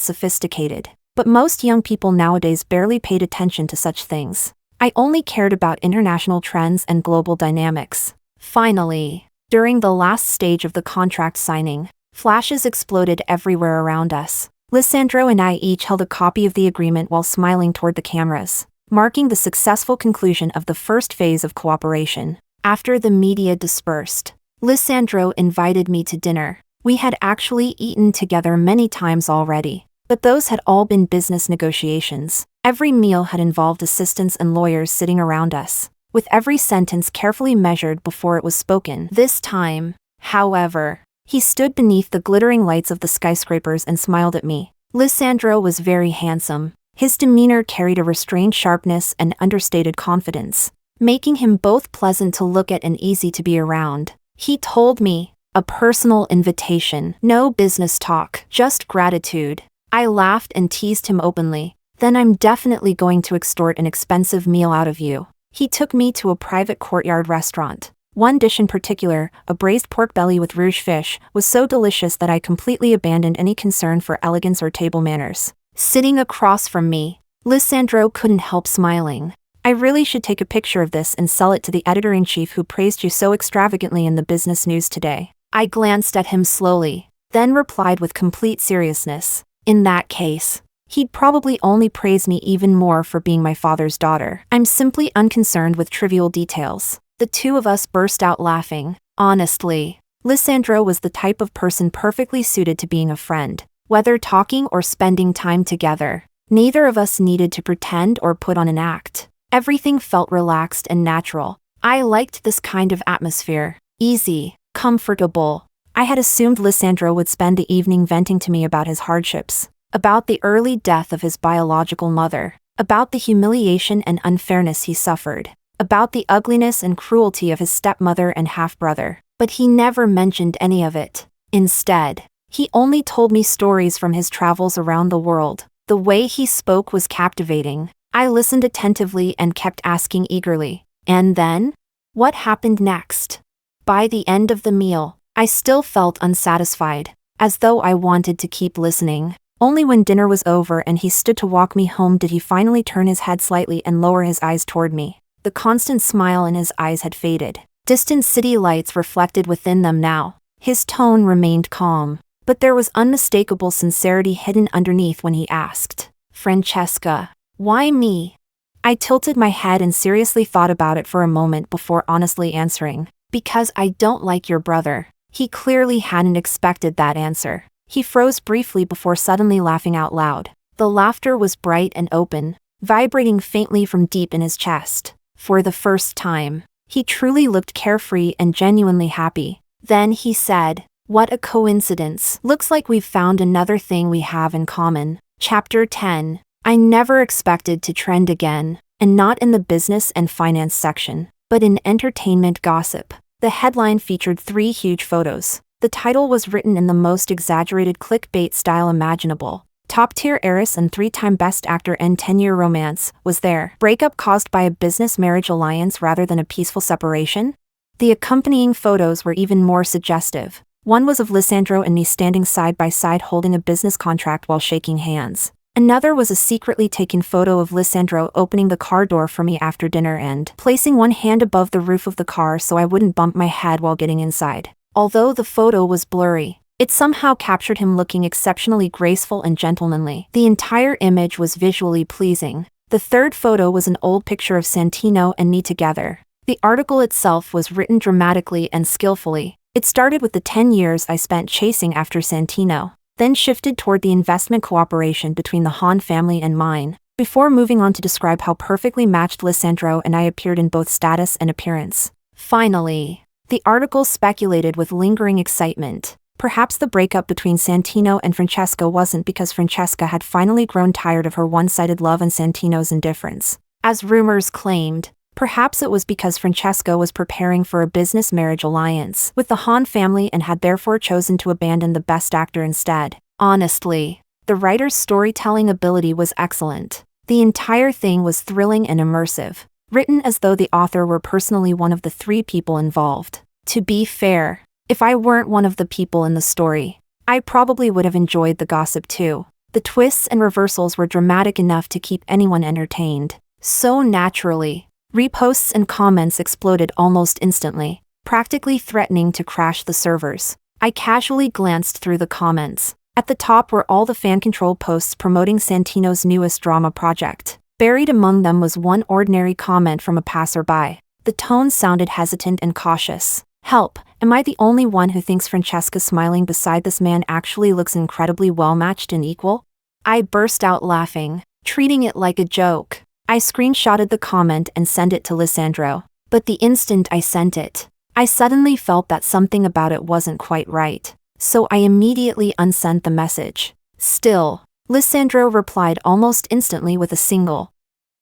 sophisticated, but most young people nowadays barely paid attention to such things. I only cared about international trends and global dynamics. Finally, during the last stage of the contract signing, flashes exploded everywhere around us. Lissandro and I each held a copy of the agreement while smiling toward the cameras, marking the successful conclusion of the first phase of cooperation. After the media dispersed, Lissandro invited me to dinner. We had actually eaten together many times already, but those had all been business negotiations. Every meal had involved assistants and lawyers sitting around us, with every sentence carefully measured before it was spoken. This time, however, he stood beneath the glittering lights of the skyscrapers and smiled at me. Lissandro was very handsome. His demeanor carried a restrained sharpness and understated confidence, making him both pleasant to look at and easy to be around. He told me, a personal invitation, no business talk, just gratitude. I laughed and teased him openly. Then I'm definitely going to extort an expensive meal out of you. He took me to a private courtyard restaurant. One dish in particular, a braised pork belly with rouge fish, was so delicious that I completely abandoned any concern for elegance or table manners. Sitting across from me, Lissandro couldn't help smiling. I really should take a picture of this and sell it to the editor-in-chief who praised you so extravagantly in the business news today. I glanced at him slowly, then replied with complete seriousness. In that case, he'd probably only praise me even more for being my father's daughter. I'm simply unconcerned with trivial details. The two of us burst out laughing. Honestly, Lissandro was the type of person perfectly suited to being a friend. Whether talking or spending time together, neither of us needed to pretend or put on an act. Everything felt relaxed and natural. I liked this kind of atmosphere. Easy, comfortable. I had assumed Lissandro would spend the evening venting to me about his hardships, about the early death of his biological mother, about the humiliation and unfairness he suffered, about the ugliness and cruelty of his stepmother and half-brother. But he never mentioned any of it. Instead, he only told me stories from his travels around the world. The way he spoke was captivating. I listened attentively and kept asking eagerly, and then? What happened next? By the end of the meal, I still felt unsatisfied, as though I wanted to keep listening. Only when dinner was over and he stood to walk me home did he finally turn his head slightly and lower his eyes toward me. The constant smile in his eyes had faded. Distant city lights reflected within them now. His tone remained calm, but there was unmistakable sincerity hidden underneath when he asked, "Francesca, why me?" I tilted my head and seriously thought about it for a moment before honestly answering, "Because I don't like your brother." He clearly hadn't expected that answer. He froze briefly before suddenly laughing out loud. The laughter was bright and open, vibrating faintly from deep in his chest. For the first time, he truly looked carefree and genuinely happy. Then he said, "What a coincidence. Looks like we've found another thing we have in common." Chapter 10. I never expected to trend again, and not in the business and finance section, but in entertainment gossip. The headline featured 3 huge photos. The title was written in the most exaggerated clickbait style imaginable. Top-tier heiress and 3-time best actor end 10-year romance was there. Breakup caused by a business-marriage alliance rather than a peaceful separation? The accompanying photos were even more suggestive. One was of Lissandro and me standing side by side holding a business contract while shaking hands. Another was a secretly taken photo of Lissandro opening the car door for me after dinner and placing one hand above the roof of the car so I wouldn't bump my head while getting inside. Although the photo was blurry, it somehow captured him looking exceptionally graceful and gentlemanly. The entire image was visually pleasing. The third photo was an old picture of Santino and me together. The article itself was written dramatically and skillfully. It started with the 10 years I spent chasing after Santino, then shifted toward the investment cooperation between the Han family and mine, before moving on to describe how perfectly matched Lissandro and I appeared in both status and appearance. Finally, the article speculated with lingering excitement. Perhaps the breakup between Santino and Francesca wasn't because Francesca had finally grown tired of her one-sided love and Santino's indifference, as rumors claimed. Perhaps it was because Francesca was preparing for a business marriage alliance with the Han family and had therefore chosen to abandon the best actor instead. Honestly, the writer's storytelling ability was excellent. The entire thing was thrilling and immersive, written as though the author were personally one of the three people involved. To be fair, if I weren't one of the people in the story, I probably would have enjoyed the gossip too. The twists and reversals were dramatic enough to keep anyone entertained. So naturally, reposts and comments exploded almost instantly, practically threatening to crash the servers. I casually glanced through the comments. At the top were all the fan-controlled posts promoting Santino's newest drama project. Buried among them was one ordinary comment from a passerby. The tone sounded hesitant and cautious. "Help, am I the only one who thinks Francesca smiling beside this man actually looks incredibly well-matched and equal?" I burst out laughing, treating it like a joke. I screenshotted the comment and sent it to Lissandro. But the instant I sent it, I suddenly felt that something about it wasn't quite right. So I immediately unsent the message. Still, Lissandro replied almost instantly with a single.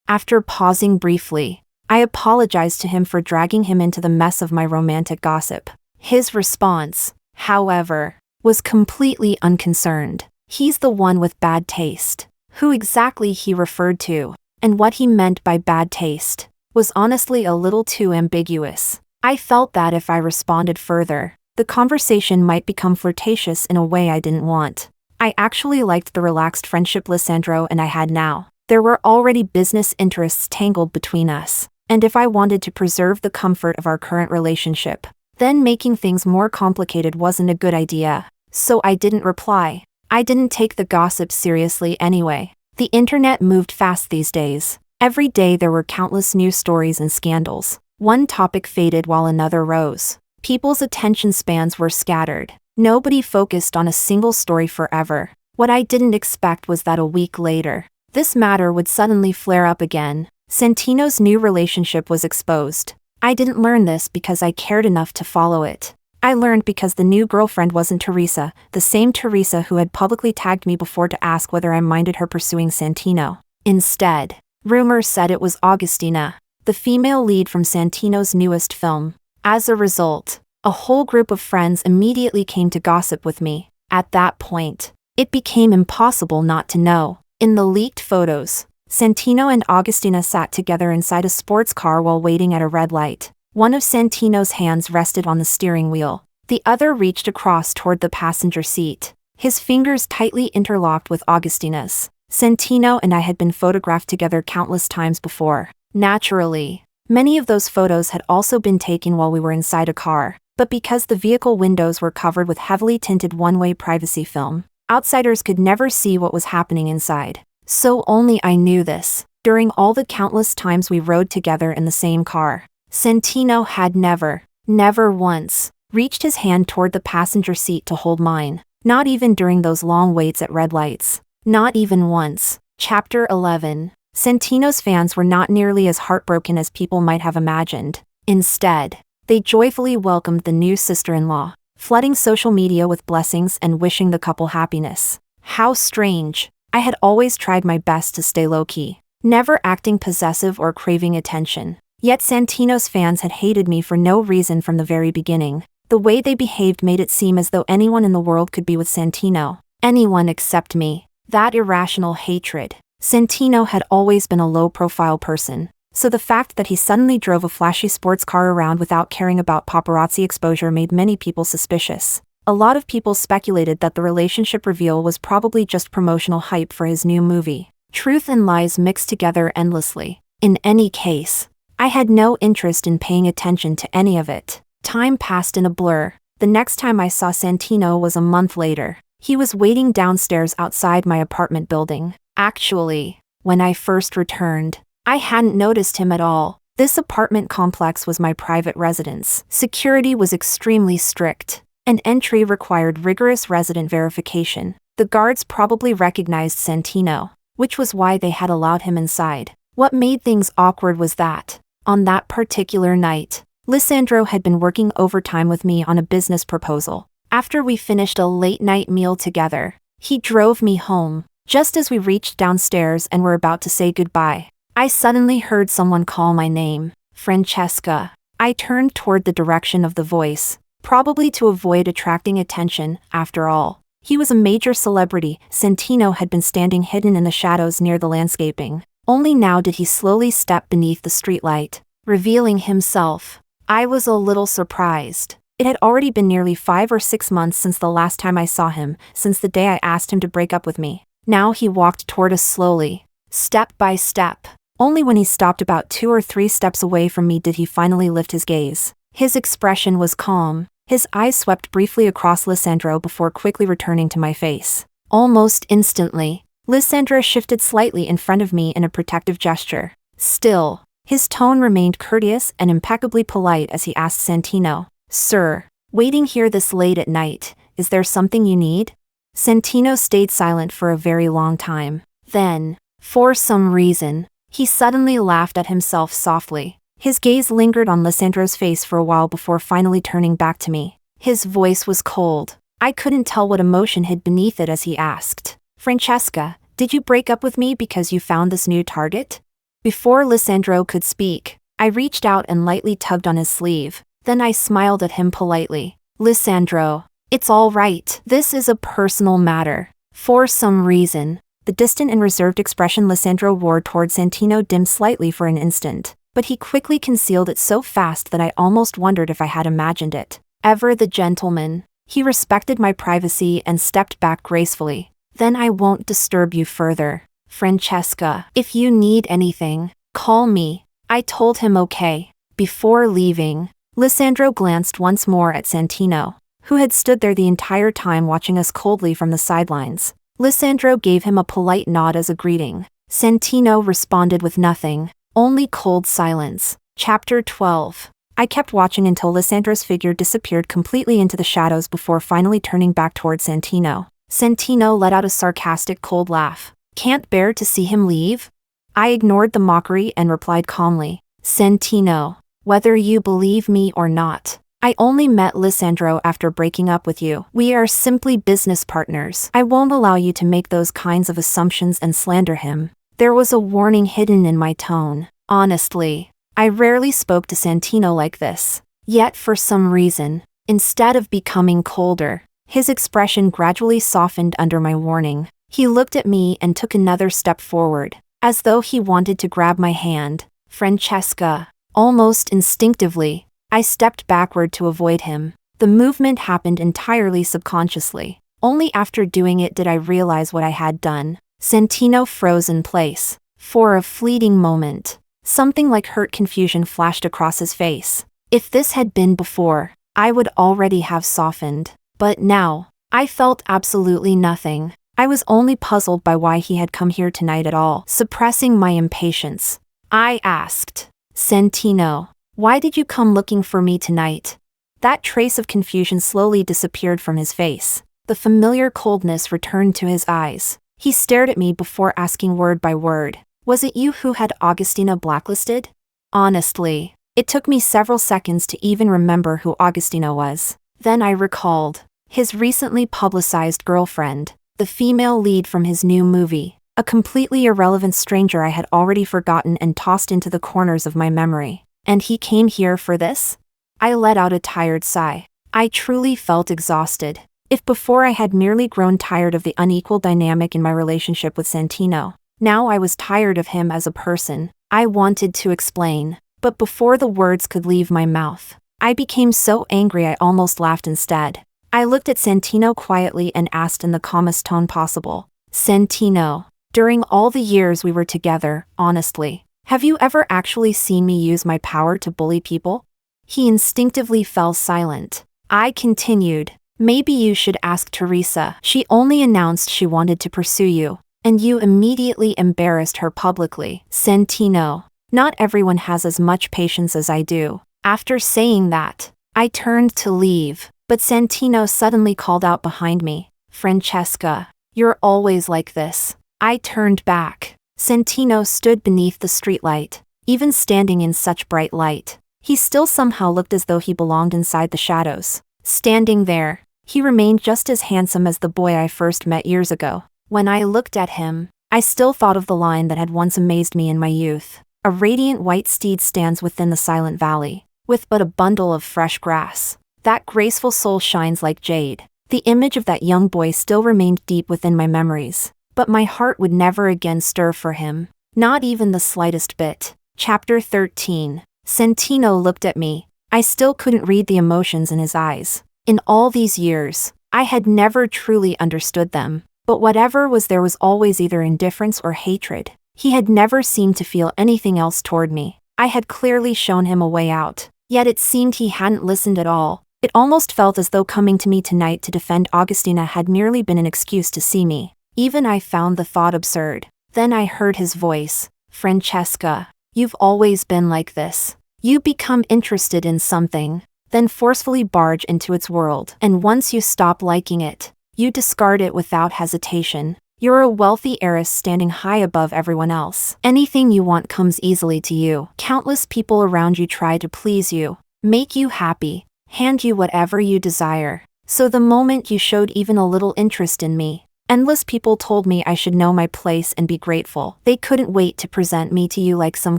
After pausing briefly, I apologized to him for dragging him into the mess of my romantic gossip. His response, however, was completely unconcerned. He's the one with bad taste. Who exactly he referred to, and what he meant by bad taste, was honestly a little too ambiguous. I felt that if I responded further, the conversation might become flirtatious in a way I didn't want. I actually liked the relaxed friendship Lissandro and I had now. There were already business interests tangled between us, and if I wanted to preserve the comfort of our current relationship, then making things more complicated wasn't a good idea. So I didn't reply. I didn't take the gossip seriously anyway. The internet moved fast these days. Every day there were countless news stories and scandals. One topic faded while another rose. People's attention spans were scattered. Nobody focused on a single story forever. What I didn't expect was that a week later, this matter would suddenly flare up again. Santino's new relationship was exposed. I didn't learn this because I cared enough to follow it. I learned because the new girlfriend wasn't Teresa, the same Teresa who had publicly tagged me before to ask whether I minded her pursuing Santino. Instead, rumors said it was Augustina, the female lead from Santino's newest film. As a result, a whole group of friends immediately came to gossip with me. At that point, it became impossible not to know. In the leaked photos, Santino and Augustina sat together inside a sports car while waiting at a red light. One of Santino's hands rested on the steering wheel. The other reached across toward the passenger seat. His fingers tightly interlocked with Augustina's. Santino and I had been photographed together countless times before. Naturally, many of those photos had also been taken while we were inside a car, but because the vehicle windows were covered with heavily tinted one-way privacy film, outsiders could never see what was happening inside. So only I knew this. During all the countless times we rode together in the same car, Santino had never once, reached his hand toward the passenger seat to hold mine. Not even during those long waits at red lights. Not even once. Chapter 11. Santino's fans were not nearly as heartbroken as people might have imagined. Instead, they joyfully welcomed the new sister-in-law, flooding social media with blessings and wishing the couple happiness. How strange. I had always tried my best to stay low-key, never acting possessive or craving attention. Yet Santino's fans had hated me for no reason from the very beginning. The way they behaved made it seem as though anyone in the world could be with Santino. Anyone except me. That irrational hatred. Santino had always been a low-profile person, so the fact that he suddenly drove a flashy sports car around without caring about paparazzi exposure made many people suspicious. A lot of people speculated that the relationship reveal was probably just promotional hype for his new movie. Truth and lies mixed together endlessly. In any case, I had no interest in paying attention to any of it. Time passed in a blur. The next time I saw Santino was a month later. He was waiting downstairs outside my apartment building. Actually, when I first returned, I hadn't noticed him at all. This apartment complex was my private residence. Security was extremely strict, and entry required rigorous resident verification. The guards probably recognized Santino, which was why they had allowed him inside. What made things awkward was that, on that particular night, Lisandro had been working overtime with me on a business proposal. After we finished a late-night meal together, he drove me home. Just as we reached downstairs and were about to say goodbye, I suddenly heard someone call my name, Francesca. I turned toward the direction of the voice, probably to avoid attracting attention. After all, he was a major celebrity. Santino had been standing hidden in the shadows near the landscaping. Only now did he slowly step beneath the streetlight, revealing himself. I was a little surprised. It had already been nearly 5 or 6 months since the last time I saw him, since the day I asked him to break up with me. Now he walked toward us slowly, step by step. Only when he stopped about 2 or 3 steps away from me did he finally lift his gaze. His expression was calm. His eyes swept briefly across Lisandro before quickly returning to my face. Almost instantly, Lisandro shifted slightly in front of me in a protective gesture. Still, his tone remained courteous and impeccably polite as he asked Santino, "Sir, waiting here this late at night, is there something you need?" Santino stayed silent for a very long time. Then, for some reason, he suddenly laughed at himself softly. His gaze lingered on Lisandro's face for a while before finally turning back to me. His voice was cold. I couldn't tell what emotion hid beneath it as he asked, "Francesca, did you break up with me because you found this new target?" Before Lisandro could speak, I reached out and lightly tugged on his sleeve. Then I smiled at him politely. "Lisandro, it's all right. This is a personal matter." For some reason, the distant and reserved expression Lisandro wore toward Santino dimmed slightly for an instant, but he quickly concealed it so fast that I almost wondered if I had imagined it. Ever the gentleman, he respected my privacy and stepped back gracefully. "Then I won't disturb you further. Francesca, if you need anything, call me." I told him okay. Before leaving, Lisandro glanced once more at Santino, who had stood there the entire time watching us coldly from the sidelines. Lisandro gave him a polite nod as a greeting. Santino responded with nothing, only cold silence. Chapter 12. I kept watching until Lisandro's figure disappeared completely into the shadows before finally turning back toward Santino. Santino let out a sarcastic cold laugh. "Can't bear to see him leave?" I ignored the mockery and replied calmly, "Santino, whether you believe me or not, I only met Lisandro after breaking up with you. We are simply business partners. I won't allow you to make those kinds of assumptions and slander him." There was a warning hidden in my tone. Honestly, I rarely spoke to Santino like this. Yet for some reason, instead of becoming colder, his expression gradually softened under my warning. He looked at me and took another step forward, as though he wanted to grab my hand. "Francesca." Almost instinctively, I stepped backward to avoid him. The movement happened entirely subconsciously. Only after doing it did I realize what I had done. Santino froze in place. For a fleeting moment, something like hurt confusion flashed across his face. If this had been before, I would already have softened. But now, I felt absolutely nothing. I was only puzzled by why he had come here tonight at all. Suppressing my impatience, I asked, "Santino, why did you come looking for me tonight?" That trace of confusion slowly disappeared from his face. The familiar coldness returned to his eyes. He stared at me before asking word by word, "Was it you who had Augustina blacklisted?" Honestly, it took me several seconds to even remember who Augustina was. Then I recalled his recently publicized girlfriend, the female lead from his new movie, a completely irrelevant stranger I had already forgotten and tossed into the corners of my memory. And he came here for this? I let out a tired sigh. I truly felt exhausted. If before I had merely grown tired of the unequal dynamic in my relationship with Santino, now I was tired of him as a person. I wanted to explain, but before the words could leave my mouth, I became so angry I almost laughed instead. I looked at Santino quietly and asked in the calmest tone possible. Santino, during all the years we were together, honestly, have you ever actually seen me use my power to bully people? He instinctively fell silent. I continued. Maybe you should ask Teresa. She only announced she wanted to pursue you, and you immediately embarrassed her publicly. Santino, not everyone has as much patience as I do. After saying that, I turned to leave, but Santino suddenly called out behind me. Francesca, you're always like this. I turned back. Santino stood beneath the streetlight, even standing in such bright light. He still somehow looked as though he belonged inside the shadows. Standing there, he remained just as handsome as the boy I first met years ago. When I looked at him, I still thought of the line that had once amazed me in my youth. A radiant white steed stands within the silent valley, with but a bundle of fresh grass. That graceful soul shines like jade. The image of that young boy still remained deep within my memories, but my heart would never again stir for him. Not even the slightest bit. Chapter 13. Santino looked at me. I still couldn't read the emotions in his eyes. In all these years, I had never truly understood them, but whatever was there was always either indifference or hatred. He had never seemed to feel anything else toward me. I had clearly shown him a way out, yet it seemed he hadn't listened at all. It almost felt as though coming to me tonight to defend Augustina had merely been an excuse to see me. Even I found the thought absurd. Then I heard his voice. Francesca, you've always been like this. You become interested in something, then forcefully barge into its world. And once you stop liking it, you discard it without hesitation. You're a wealthy heiress standing high above everyone else. Anything you want comes easily to you. Countless people around you try to please you, make you happy, hand you whatever you desire. So the moment you showed even a little interest in me, endless people told me I should know my place and be grateful. They couldn't wait to present me to you like some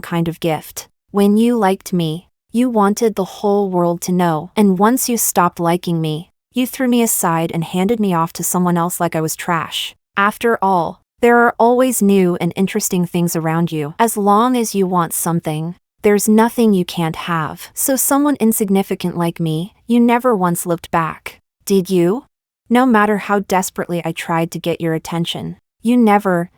kind of gift. When you liked me, you wanted the whole world to know. And once you stopped liking me, you threw me aside and handed me off to someone else like I was trash. After all, there are always new and interesting things around you. As long as you want something, there's nothing you can't have. So someone insignificant like me, you never once looked back. Did you? No matter how desperately I tried to get your attention, you never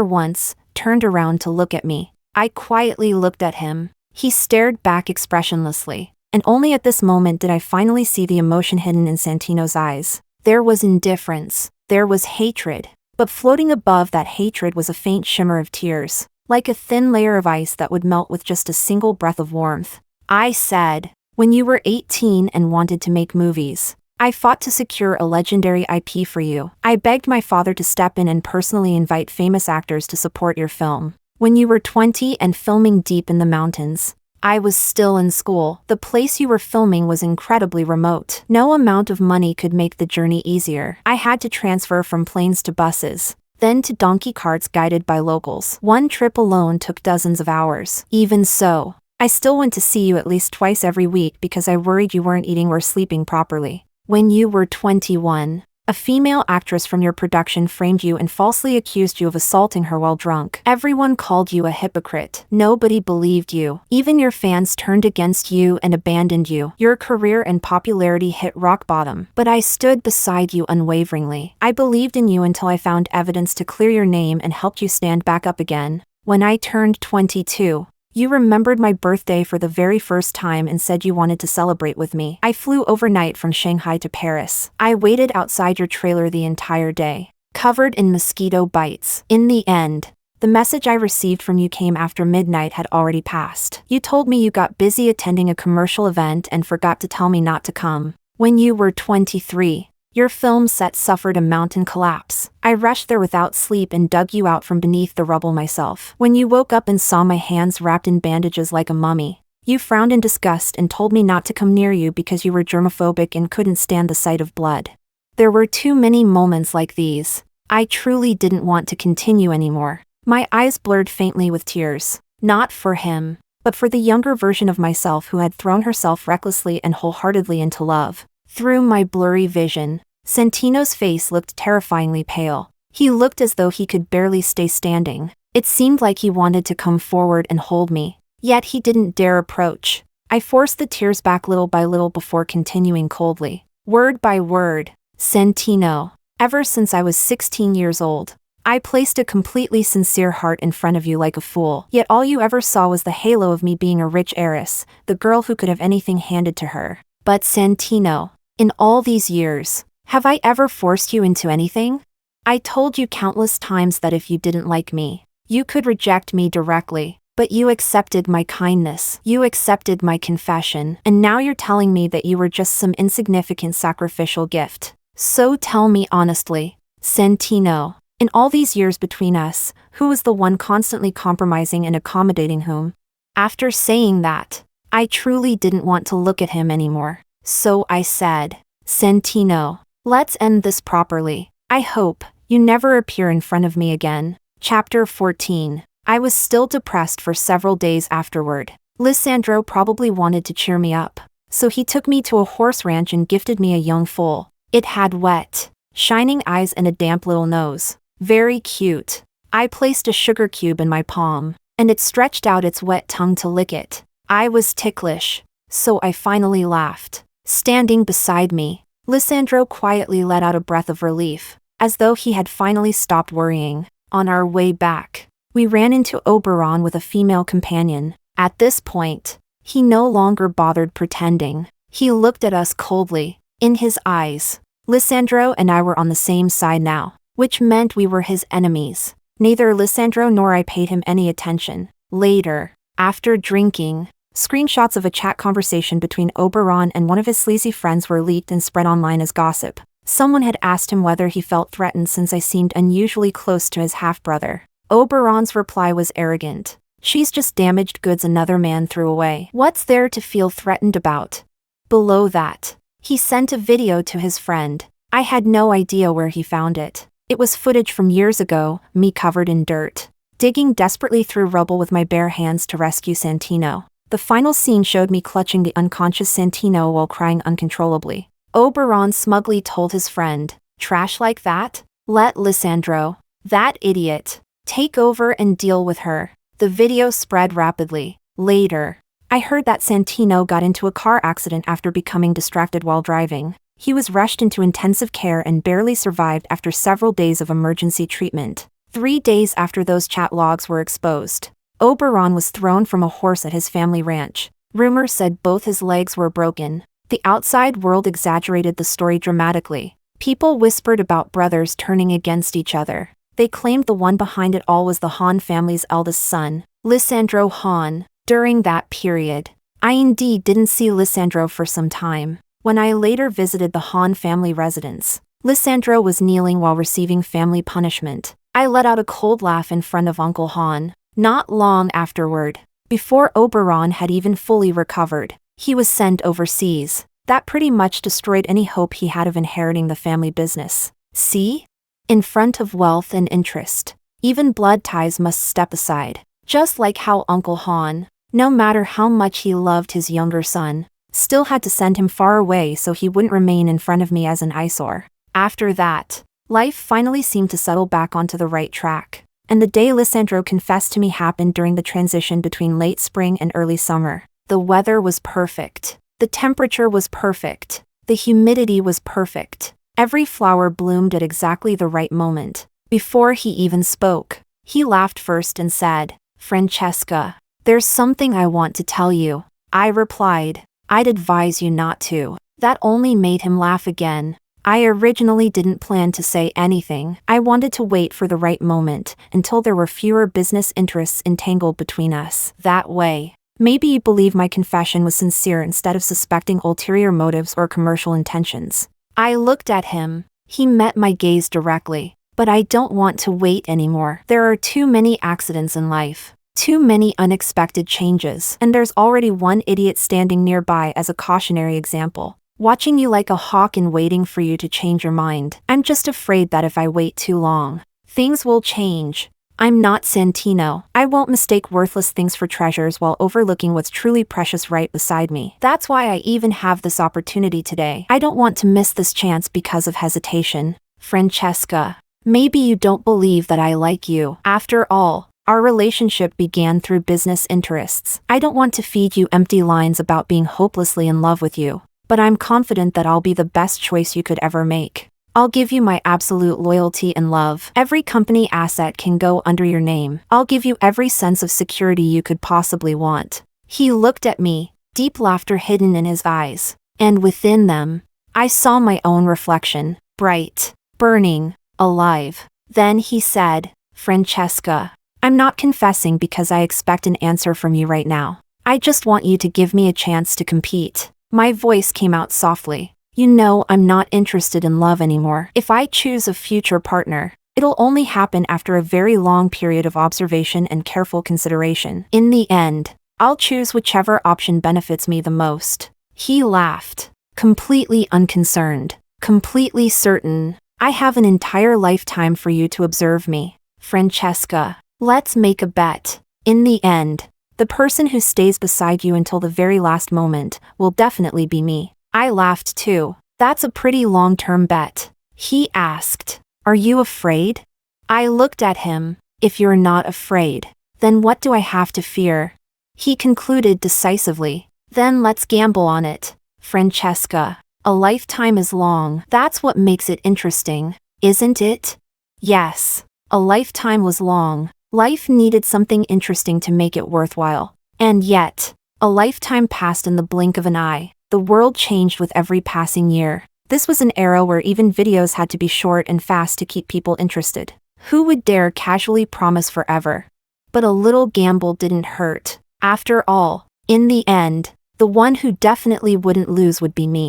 once turned around to look at me. I quietly looked at him. He stared back expressionlessly, and only at this moment did I finally see the emotion hidden in Santino's eyes. There was indifference, there was hatred, but floating above that hatred was a faint shimmer of tears, like a thin layer of ice that would melt with just a single breath of warmth. I said, when you were 18 and wanted to make movies, I fought to secure a legendary IP for you. I begged my father to step in and personally invite famous actors to support your film. When you were 20 and filming deep in the mountains, I was still in school. The place you were filming was incredibly remote. No amount of money could make the journey easier. I had to transfer from planes to buses, then to donkey carts guided by locals. One trip alone took dozens of hours. Even so, I still went to see you at least twice every week because I worried you weren't eating or sleeping properly. When you were 21, a female actress from your production framed you and falsely accused you of assaulting her while drunk. Everyone called you a hypocrite. Nobody believed you. Even your fans turned against you and abandoned you. Your career and popularity hit rock bottom. But I stood beside you unwaveringly. I believed in you until I found evidence to clear your name and helped you stand back up again. When I turned 22, you remembered my birthday for the very first time and said you wanted to celebrate with me. I flew overnight from Shanghai to Paris. I waited outside your trailer the entire day, covered in mosquito bites. In the end, the message I received from you came after midnight had already passed. You told me you got busy attending a commercial event and forgot to tell me not to come. When you were 23, your film set suffered a mountain collapse. I rushed there without sleep and dug you out from beneath the rubble myself. When you woke up and saw my hands wrapped in bandages like a mummy, you frowned in disgust and told me not to come near you because you were germophobic and couldn't stand the sight of blood. There were too many moments like these. I truly didn't want to continue anymore. My eyes blurred faintly with tears, not for him, but for the younger version of myself who had thrown herself recklessly and wholeheartedly into love. Through my blurry vision, Santino's face looked terrifyingly pale. He looked as though he could barely stay standing. It seemed like he wanted to come forward and hold me, yet he didn't dare approach. I forced the tears back little by little before continuing coldly. Word by word. Santino. Ever since I was 16 years old, I placed a completely sincere heart in front of you like a fool. Yet all you ever saw was the halo of me being a rich heiress, the girl who could have anything handed to her. But Santino, in all these years, have I ever forced you into anything? I told you countless times that if you didn't like me, you could reject me directly. But you accepted my kindness. You accepted my confession. And now you're telling me that you were just some insignificant sacrificial gift. So tell me honestly, Santino, in all these years between us, who was the one constantly compromising and accommodating whom? After saying that, I truly didn't want to look at him anymore. So I said, Santino, let's end this properly. I hope you never appear in front of me again. Chapter 14. I was still depressed for several days afterward. Lisandro probably wanted to cheer me up, so he took me to a horse ranch and gifted me a young foal. It had wet, shining eyes and a damp little nose. Very cute. I placed a sugar cube in my palm, and it stretched out its wet tongue to lick it. I was ticklish, so I finally laughed. Standing beside me, Lisandro quietly let out a breath of relief, as though he had finally stopped worrying. On our way back, we ran into Oberon with a female companion. At this point, he no longer bothered pretending. He looked at us coldly. In his eyes, Lisandro and I were on the same side now, which meant we were his enemies. Neither Lisandro nor I paid him any attention. Later, after drinking, screenshots of a chat conversation between Oberon and one of his sleazy friends were leaked and spread online as gossip. Someone had asked him whether he felt threatened since I seemed unusually close to his half-brother. Oberon's reply was arrogant. She's just damaged goods another man threw away. What's there to feel threatened about? Below that, he sent a video to his friend. I had no idea where he found it. It was footage from years ago, me covered in dirt, digging desperately through rubble with my bare hands to rescue Santino. The final scene showed me clutching the unconscious Santino while crying uncontrollably. Oberon smugly told his friend, "Trash like that? Let Lisandro, that idiot, take over and deal with her." The video spread rapidly. Later, I heard that Santino got into a car accident after becoming distracted while driving. He was rushed into intensive care and barely survived after several days of emergency treatment. 3 days after those chat logs were exposed, Oberon was thrown from a horse at his family ranch. Rumors said both his legs were broken. The outside world exaggerated the story dramatically. People whispered about brothers turning against each other. They claimed the one behind it all was the Hahn family's eldest son, Lisandro Hahn. During that period, I indeed didn't see Lisandro for some time. When I later visited the Hahn family residence, Lisandro was kneeling while receiving family punishment. I let out a cold laugh in front of Uncle Hahn. Not long afterward, before Oberon had even fully recovered, he was sent overseas. That pretty much destroyed any hope he had of inheriting the family business. See? In front of wealth and interest, even blood ties must step aside. Just like how Uncle Hahn, no matter how much he loved his younger son, still had to send him far away so he wouldn't remain in front of me as an eyesore. After that, life finally seemed to settle back onto the right track, and the day Lisandro confessed to me happened during the transition between late spring and early summer. The weather was perfect. The temperature was perfect. The humidity was perfect. Every flower bloomed at exactly the right moment. Before he even spoke, he laughed first and said, "Francesca, there's something I want to tell you." I replied, "I'd advise you not to." That only made him laugh again. I originally didn't plan to say anything. I wanted to wait for the right moment, until there were fewer business interests entangled between us. That way, maybe you'd believe my confession was sincere instead of suspecting ulterior motives or commercial intentions. I looked at him. He met my gaze directly. But I don't want to wait anymore. There are too many accidents in life. Too many unexpected changes. And there's already one idiot standing nearby as a cautionary example, watching you like a hawk and waiting for you to change your mind. I'm just afraid that if I wait too long, things will change. I'm not Santino. I won't mistake worthless things for treasures while overlooking what's truly precious right beside me. That's why I even have this opportunity today. I don't want to miss this chance because of hesitation. Francesca, maybe you don't believe that I like you. After all, our relationship began through business interests. I don't want to feed you empty lines about being hopelessly in love with you. but I'm confident that I'll be the best choice you could ever make. I'll give you my absolute loyalty and love. Every company asset can go under your name. I'll give you every sense of security you could possibly want." He looked at me, deep laughter hidden in his eyes, and within them, I saw my own reflection, bright, burning, alive. Then he said, "Francesca, I'm not confessing because I expect an answer from you right now. I just want you to give me a chance to compete." My voice came out softly. "You know I'm not interested in love anymore. If I choose a future partner, it'll only happen after a very long period of observation and careful consideration. In the end, I'll choose whichever option benefits me the most." He laughed, completely unconcerned, completely certain. "I have an entire lifetime for you to observe me. Francesca, let's make a bet. In the end, the person who stays beside you until the very last moment will definitely be me." I laughed too. "That's a pretty long-term bet." He asked, "Are you afraid?" I looked at him. "If you're not afraid, then what do I have to fear?" He concluded decisively, "Then let's gamble on it. Francesca, a lifetime is long. That's what makes it interesting, isn't it?" Yes, a lifetime was long. Life needed something interesting to make it worthwhile. And yet, a lifetime passed in the blink of an eye. The world changed with every passing year. This was an era where even videos had to be short and fast to keep people interested. Who would dare casually promise forever? But a little gamble didn't hurt. After all, in the end, the one who definitely wouldn't lose would be me.